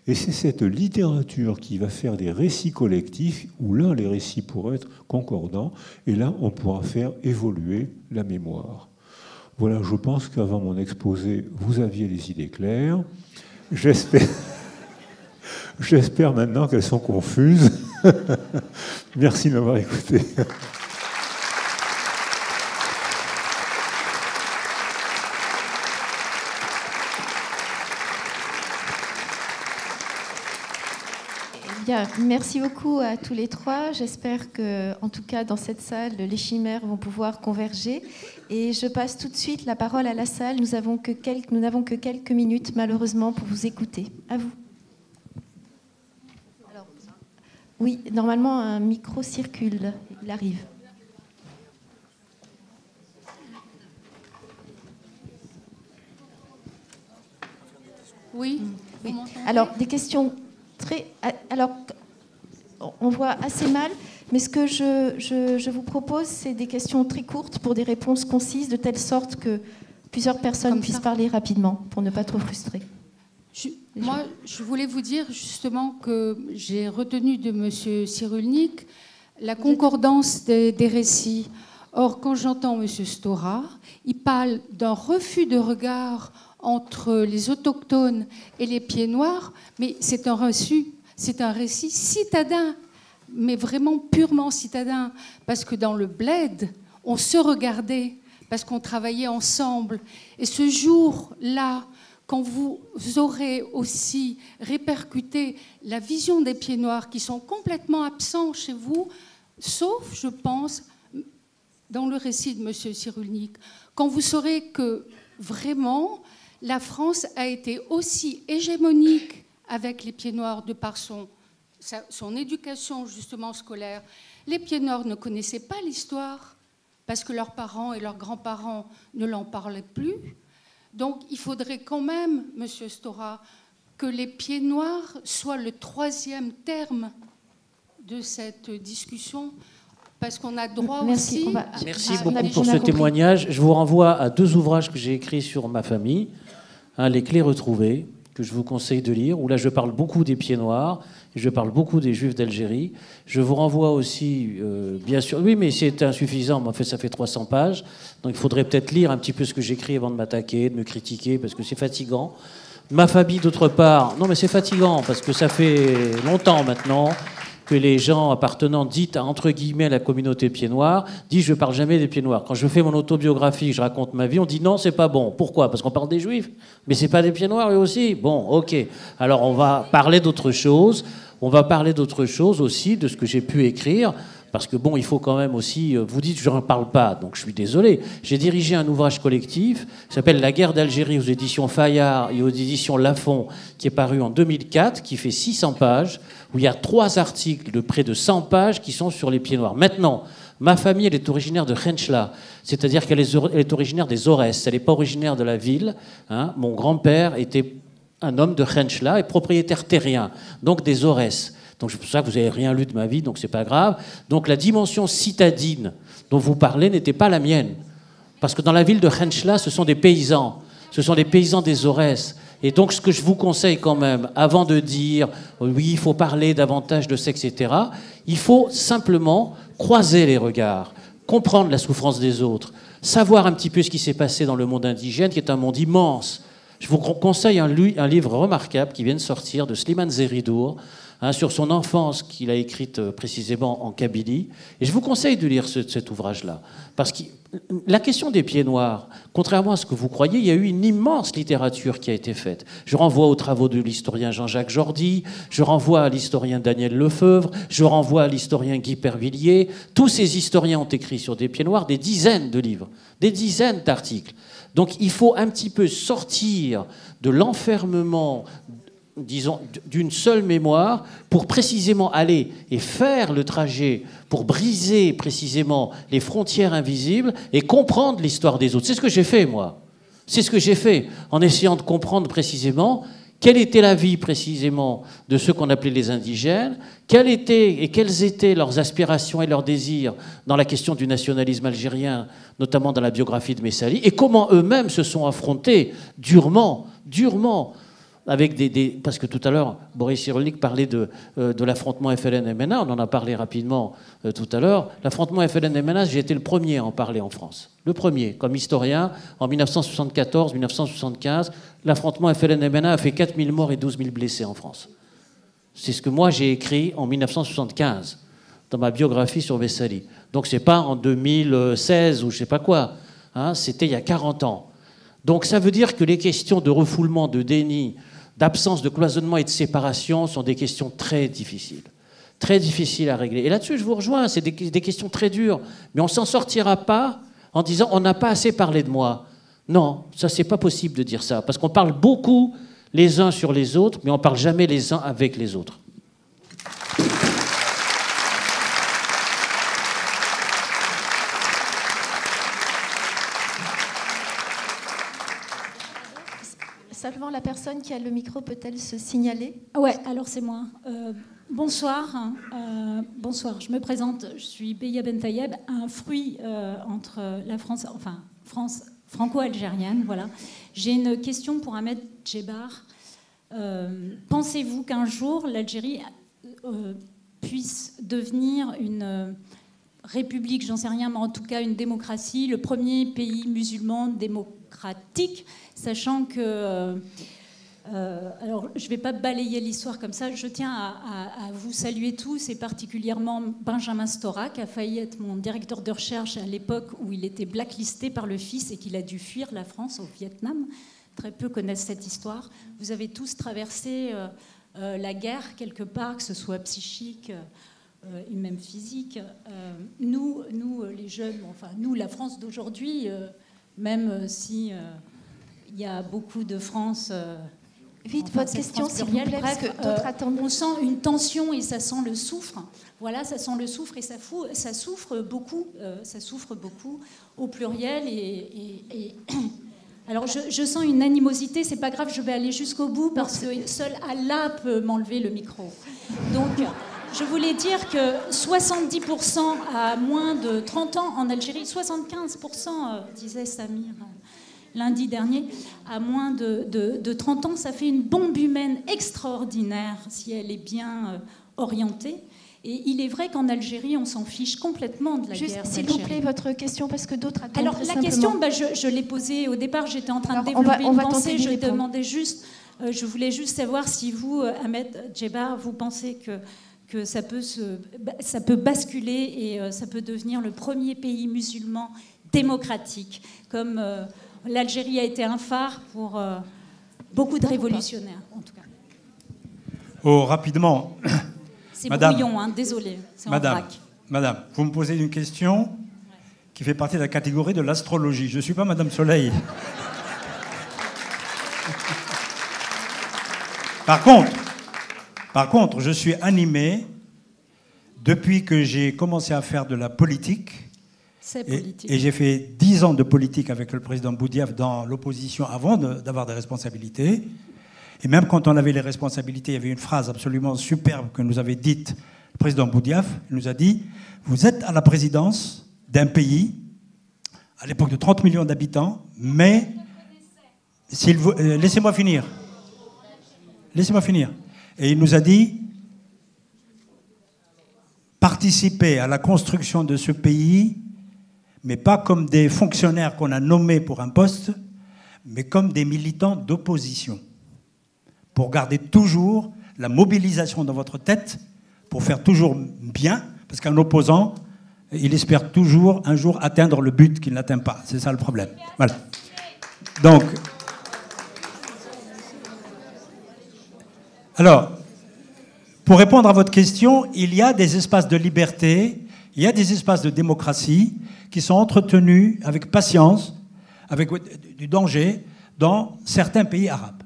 Et c'est cette littérature qui va faire des récits collectifs, où là, les récits pourraient être concordants, et là, on pourra faire évoluer la mémoire. Voilà, je pense qu'avant mon exposé, vous aviez les idées claires. J'espère maintenant qu'elles sont confuses. Merci de m'avoir écouté. Bien, merci beaucoup à tous les trois. J'espère que, en tout cas, dans cette salle, les chimères vont pouvoir converger. Et je passe tout de suite la parole à la salle. Nous n'avons que quelques minutes, malheureusement, pour vous écouter. À vous. Alors, oui, normalement, un micro circule. Il arrive. Oui. Oui. Alors, des questions très... Alors, on voit assez mal, mais ce que je vous propose, c'est des questions très courtes pour des réponses concises, de telle sorte que plusieurs personnes puissent parler rapidement, pour ne pas trop frustrer. Moi, je voulais vous dire justement que j'ai retenu de M. Cyrulnik la concordance des récits. Or, quand j'entends M. Stora, il parle d'un refus de regard entre les autochtones et les pieds noirs, mais c'est un récit citadin, mais vraiment purement citadin, parce que dans le bled, on se regardait, parce qu'on travaillait ensemble. Et ce jour-là, quand vous aurez aussi répercuté la vision des pieds noirs qui sont complètement absents chez vous, sauf, je pense, dans le récit de M. Cyrulnik, quand vous saurez que vraiment la France a été aussi hégémonique avec les pieds noirs de par son éducation justement scolaire. Les pieds noirs ne connaissaient pas l'histoire parce que leurs parents et leurs grands-parents ne l'en parlaient plus. Donc il faudrait quand même, Monsieur Stora, que les pieds noirs soient le troisième terme de cette discussion, parce qu'on a droit aussi... Merci beaucoup pour ce témoignage. Je vous renvoie à 2 ouvrages que j'ai écrits sur ma famille. Les clés retrouvées, que je vous conseille de lire, où là je parle beaucoup des pieds noirs, et je parle beaucoup des Juifs d'Algérie. Je vous renvoie aussi, bien sûr... Oui, mais c'est insuffisant, mais en fait ça fait 300 pages, donc il faudrait peut-être lire un petit peu ce que j'écris avant de m'attaquer, de me critiquer, parce que c'est fatigant. Ma famille, d'autre part... Non, mais c'est fatigant, parce que ça fait longtemps maintenant que les gens appartenant, dites, entre guillemets, à la communauté pieds noirs, disent « je parle jamais des pieds noirs ». Quand je fais mon autobiographie, je raconte ma vie, on dit « non, c'est pas bon ». Pourquoi ? Parce qu'on parle des Juifs. Mais c'est pas des pieds noirs, eux aussi. Bon, ok. Alors on va parler d'autre chose. On va parler d'autre chose aussi, de ce que j'ai pu écrire. Parce que bon, il faut quand même aussi... Vous dites « je n'en parle pas », donc je suis désolé. J'ai dirigé un ouvrage collectif qui s'appelle « La guerre d'Algérie » aux éditions Fayard et aux éditions Lafon, qui est paru en 2004, qui fait 600 pages, où il y a 3 articles de près de 100 pages qui sont sur les pieds noirs. Maintenant, ma famille, elle est originaire de Khenchla, c'est-à-dire qu'elle est originaire des Aurès. Elle n'est pas originaire de la ville. Hein. Mon grand-père était un homme de Khenchla et propriétaire terrien, donc des Aurès. Donc c'est pour ça que vous n'avez rien lu de ma vie, donc c'est pas grave. Donc la dimension citadine dont vous parlez n'était pas la mienne. Parce que dans la ville de Khenchla, ce sont des paysans. Ce sont des paysans des Aurès. Et donc ce que je vous conseille quand même, avant de dire oui, il faut parler davantage de sexe, etc., il faut simplement croiser les regards, comprendre la souffrance des autres, savoir un petit peu ce qui s'est passé dans le monde indigène, qui est un monde immense. Je vous conseille un livre remarquable qui vient de sortir de Slimane Zeridour, sur son enfance qu'il a écrite précisément en Kabylie. Et je vous conseille de lire cet ouvrage-là. Parce que la question des pieds noirs, contrairement à ce que vous croyez, il y a eu une immense littérature qui a été faite. Je renvoie aux travaux de l'historien Jean-Jacques Jordi, je renvoie à l'historien Daniel Lefebvre, je renvoie à l'historien Guy Pervilliers. Tous ces historiens ont écrit sur des pieds noirs des dizaines de livres, des dizaines d'articles. Donc il faut un petit peu sortir de l'enfermement, disons, d'une seule mémoire pour précisément aller et faire le trajet, pour briser précisément les frontières invisibles et comprendre l'histoire des autres. C'est ce que j'ai fait, moi. C'est ce que j'ai fait, en essayant de comprendre précisément quelle était la vie précisément de ceux qu'on appelait les indigènes, quelles étaient leurs aspirations et leurs désirs dans la question du nationalisme algérien, notamment dans la biographie de Messali, et comment eux-mêmes se sont affrontés durement, avec parce que tout à l'heure, Boris Cyrulnik parlait de l'affrontement FLN-MNA, on en a parlé rapidement tout à l'heure. L'affrontement FLN-MNA, j'ai été le premier à en parler en France. Le premier, comme historien, en 1974-1975, l'affrontement FLN-MNA a fait 4000 morts et 12 000 blessés en France. C'est ce que moi j'ai écrit en 1975, dans ma biographie sur Messali. Donc c'est pas en 2016 ou je sais pas quoi, c'était il y a 40 ans. Donc ça veut dire que les questions de refoulement, de déni, d'absence de cloisonnement et de séparation sont des questions très difficiles à régler. Et là-dessus, je vous rejoins, c'est des questions très dures, mais on ne s'en sortira pas en disant on n'a pas assez parlé de moi. Non, ça c'est pas possible de dire ça, parce qu'on parle beaucoup les uns sur les autres, mais on ne parle jamais les uns avec les autres. Simplement, la personne qui a le micro peut-elle se signaler? Ouais, alors c'est moi. Bonsoir. Bonsoir, je me présente. Je suis Beya Bentayeb, un fruit entre la France, enfin France franco-algérienne. Voilà. J'ai une question pour Ahmed Djebar. Pensez-vous qu'un jour l'Algérie puisse devenir une république, j'en sais rien, mais en tout cas une démocratie, le premier pays musulman démocratique, sachant que... alors, je ne vais pas balayer l'histoire comme ça. Je tiens à vous saluer tous, et particulièrement Benjamin Stora, qui a failli être mon directeur de recherche à l'époque où il était blacklisté par le fils et qu'il a dû fuir la France au Vietnam. Très peu connaissent cette histoire. Vous avez tous traversé la guerre quelque part, que ce soit psychique et même physique. Nous, les jeunes, enfin nous, la France d'aujourd'hui, même si il y a beaucoup de France... Vite, votre question, s'il vous plaît, parce que d'autres attendent. On sent une tension et ça sent le soufre. Voilà, ça sent le soufre et ça souffre beaucoup au pluriel. Et alors, je sens une animosité. C'est pas grave, je vais aller jusqu'au bout parce que seul Allah peut m'enlever le micro. Donc, je voulais dire que 70% à moins de 30 ans en Algérie, 75%, disait Samir lundi dernier, à moins de 30 ans, ça fait une bombe humaine extraordinaire si elle est bien orientée. Et il est vrai qu'en Algérie, on s'en fiche complètement de la guerre. S'il vous plaît, votre question, parce que d'autres attendent. Alors, la question, je l'ai posée au départ, j'étais en train de développer une pensée, je demandais juste, je voulais juste savoir si vous, Ahmed Djebar, vous pensez que ça peut basculer et ça peut devenir le premier pays musulman démocratique, comme... l'Algérie a été un phare pour beaucoup de révolutionnaires, en tout cas. Oh, rapidement. C'est brouillon, hein, désolé. Madame, vous me posez une question qui fait partie de la catégorie de l'astrologie. Je ne suis pas Madame Soleil. Par contre, je suis animé depuis que j'ai commencé à faire de la politique. Et j'ai fait 10 ans de politique avec le président Boudiaf dans l'opposition avant d'avoir des responsabilités. Et même quand on avait les responsabilités, il y avait une phrase absolument superbe que nous avait dite le président Boudiaf. Il nous a dit « Vous êtes à la présidence d'un pays, à l'époque de 30 millions d'habitants, mais... laissez-moi finir. Laissez-moi finir. » Et il nous a dit « Participez à la construction de ce pays... mais pas comme des fonctionnaires qu'on a nommés pour un poste, mais comme des militants d'opposition, pour garder toujours la mobilisation dans votre tête pour faire toujours bien, parce qu'un opposant, il espère toujours un jour atteindre le but qu'il n'atteint pas. C'est ça le problème. Voilà. Donc, alors, pour répondre à votre question, il y a des espaces de liberté, il y a des espaces de démocratie qui sont entretenus avec patience, avec du danger, dans certains pays arabes.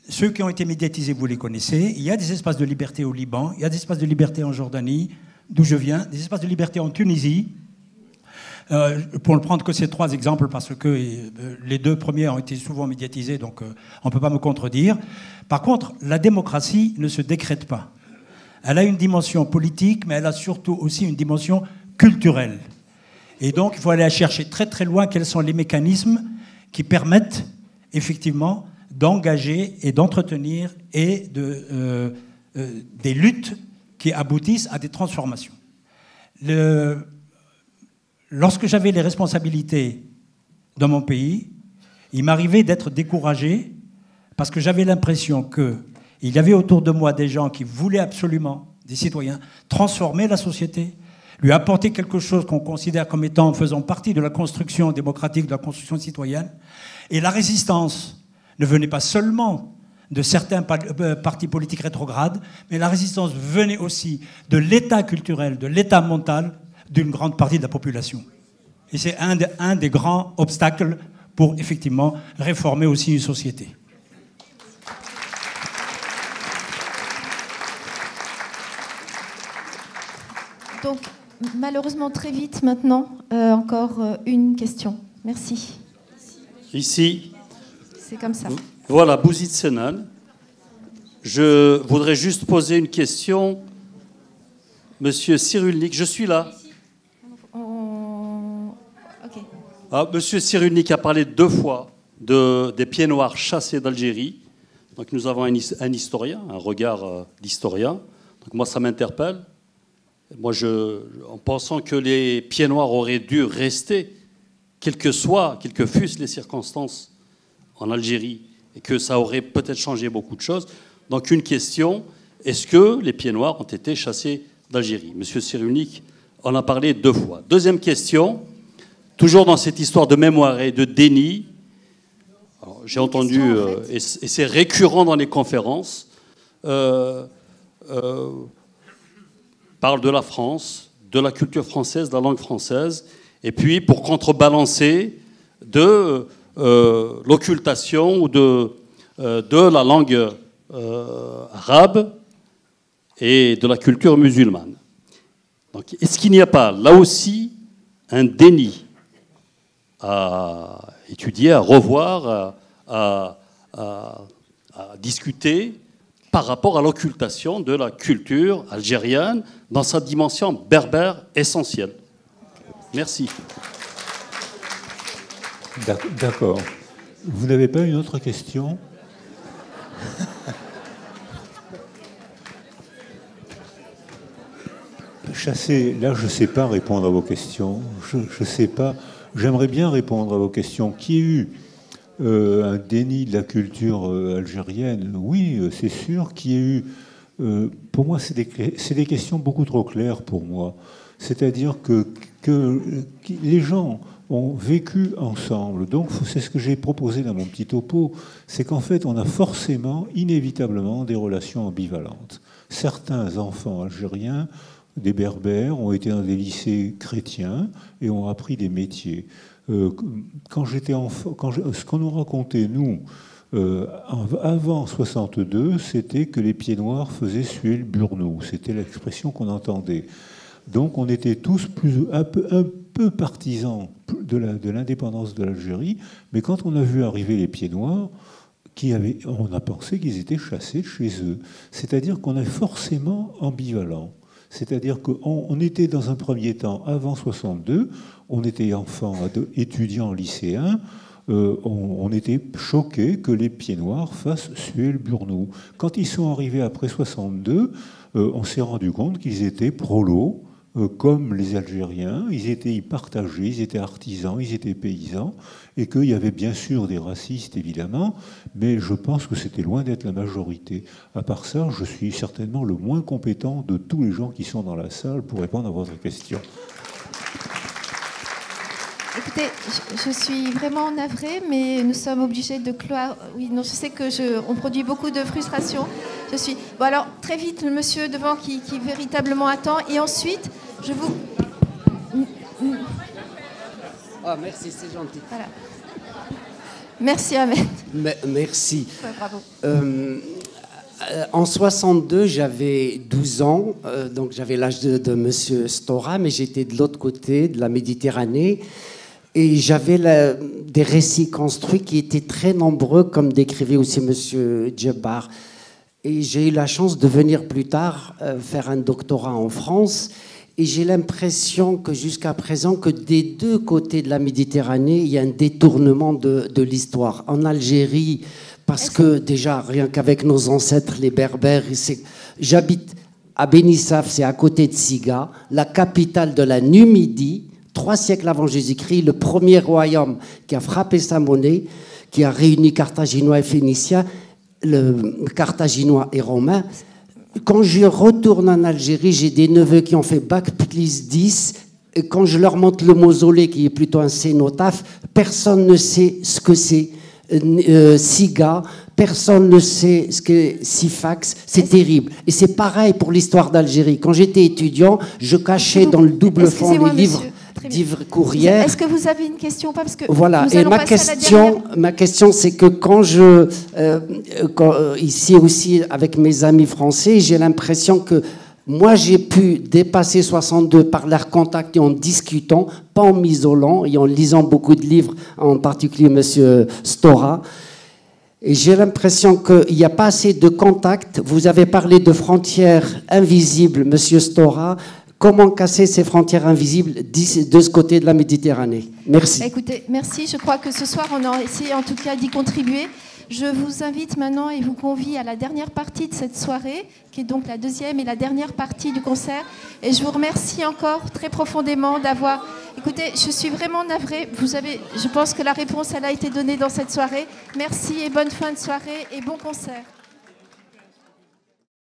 Ceux qui ont été médiatisés, vous les connaissez. Il y a des espaces de liberté au Liban, il y a des espaces de liberté en Jordanie, d'où je viens, des espaces de liberté en Tunisie. Pour ne prendre que ces 3 exemples, parce que les 2 premiers ont été souvent médiatisés, donc on ne peut pas me contredire. Par contre, la démocratie ne se décrète pas. Elle a une dimension politique, mais elle a surtout aussi une dimension culturelle. Et donc, il faut aller chercher très très loin quels sont les mécanismes qui permettent effectivement d'engager et d'entretenir et des luttes qui aboutissent à des transformations. Lorsque j'avais les responsabilités dans mon pays, il m'arrivait d'être découragé parce que j'avais l'impression qu'il y avait autour de moi des gens qui voulaient absolument, des citoyens, transformer la société, lui apporter quelque chose qu'on considère comme étant faisant partie de la construction démocratique, de la construction citoyenne. Et la résistance ne venait pas seulement de certains partis politiques rétrogrades, mais la résistance venait aussi de l'état culturel, de l'état mental d'une grande partie de la population. Et c'est un des grands obstacles pour, effectivement, réformer aussi une société. Donc, malheureusement, très vite maintenant, encore une question. Merci. Ici. C'est comme ça. Voilà, Bouzid Senan. Je voudrais juste poser une question. Monsieur Cyrulnik, je suis là. Ok. Ah, Monsieur Cyrulnik a parlé 2 fois des pieds noirs chassés d'Algérie. Donc nous avons un historien, un regard d'historien. Donc moi, ça m'interpelle. Moi, en pensant que les pieds noirs auraient dû rester, quelles que fussent les circonstances en Algérie, et que ça aurait peut-être changé beaucoup de choses. Donc une question, est-ce que les pieds noirs ont été chassés d'Algérie? Monsieur Cyrulnik en a parlé 2 fois. Deuxième question, toujours dans cette histoire de mémoire et de déni, j'ai entendu, et c'est récurrent dans les conférences, parle de la France, de la culture française, de la langue française, et puis pour contrebalancer de l'occultation ou de la langue arabe et de la culture musulmane. Donc, est-ce qu'il n'y a pas là aussi un déni à étudier, à revoir, à discuter par rapport à l'occultation de la culture algérienne dans sa dimension berbère essentielle? Merci. D'accord. Vous n'avez pas une autre question? Chasser, là, je ne sais pas répondre à vos questions. Je ne sais pas. J'aimerais bien répondre à vos questions. Qu'il y ait eu un déni de la culture algérienne, oui, c'est sûr. Qu'il y ait eu... pour moi, c'est des questions beaucoup trop claires pour moi. C'est-à-dire que les gens ont vécu ensemble. Donc, c'est ce que j'ai proposé dans mon petit topo, c'est qu'en fait, on a forcément, inévitablement, des relations ambivalentes. Certains enfants algériens, des berbères, ont été dans des lycées chrétiens et ont appris des métiers. Quand j'étais enfant, ce qu'on nous racontait, nous, avant 62, c'était que les pieds noirs faisaient suer le burnou. C'était l'expression qu'on entendait. Donc on était tous un peu partisans de l'indépendance de l'Algérie, mais quand on a vu arriver les pieds noirs, on a pensé qu'ils étaient chassés de chez eux. C'est-à-dire qu'on est forcément ambivalent. C'est-à-dire qu'on était dans un premier temps, avant 62, on était enfants, étudiants, lycéens, on était choqués que les pieds noirs fassent suer le burnou. Quand ils sont arrivés après 62, on s'est rendu compte qu'ils étaient prolos, comme les Algériens. Ils étaient partagés, ils étaient artisans, ils étaient paysans, et qu'il y avait bien sûr des racistes, évidemment, mais je pense que c'était loin d'être la majorité. À part ça, je suis certainement le moins compétent de tous les gens qui sont dans la salle pour répondre à votre question. Écoutez, je suis vraiment navrée, mais nous sommes obligés de clore. Oui, non, je sais on produit beaucoup de frustration. Bon, alors, très vite, le monsieur devant qui véritablement attend. Et ensuite, je vous... Ah, merci, c'est gentil. Voilà. Merci, Ahmed. Merci. Ouais, bravo. En 62, j'avais 12 ans, donc j'avais l'âge de monsieur Stora, mais j'étais de l'autre côté de la Méditerranée. Et j'avais des récits construits qui étaient très nombreux, comme décrivait aussi monsieur Djebar. Et j'ai eu la chance de venir plus tard faire un doctorat en France. Et j'ai l'impression que jusqu'à présent, que des deux côtés de la Méditerranée, il y a un détournement de l'histoire. En Algérie, parce que déjà, rien qu'avec nos ancêtres, les Berbères, j'habite à Benissaf, c'est à côté de Siga, la capitale de la Numidie, 3 siècles avant Jésus-Christ, le premier royaume qui a frappé sa monnaie, qui a réuni Carthaginois et Phéniciens, le Carthaginois et Romains. Quand je retourne en Algérie, j'ai des neveux qui ont fait bac plus 10. Et quand je leur montre le mausolée, qui est plutôt un cénotaphe, personne ne sait ce que c'est Siga, personne ne sait ce qu'est Sifax. C'est terrible. Et c'est pareil pour l'histoire d'Algérie. Quand j'étais étudiant, je cachais dans le double fond les livres d'Yves Courrières. Est-ce que vous avez une question ou pas? Parce que voilà. Et ma question, c'est que quand ici aussi avec mes amis français, j'ai l'impression que moi j'ai pu dépasser 62 par leur contact et en discutant, pas en m'isolant et en lisant beaucoup de livres, en particulier monsieur Stora. Et j'ai l'impression qu'il n'y a pas assez de contact. Vous avez parlé de frontières invisibles, monsieur Stora. Comment casser ces frontières invisibles de ce côté de la Méditerranée? Merci. Écoutez, merci. Je crois que ce soir, on a essayé en tout cas d'y contribuer. Je vous invite maintenant et vous convie à la dernière partie de cette soirée, qui est donc la deuxième et la dernière partie du concert. Et je vous remercie encore très profondément d'avoir... Écoutez, je suis vraiment navrée. Je pense que la réponse, elle a été donnée dans cette soirée. Merci et bonne fin de soirée et bon concert.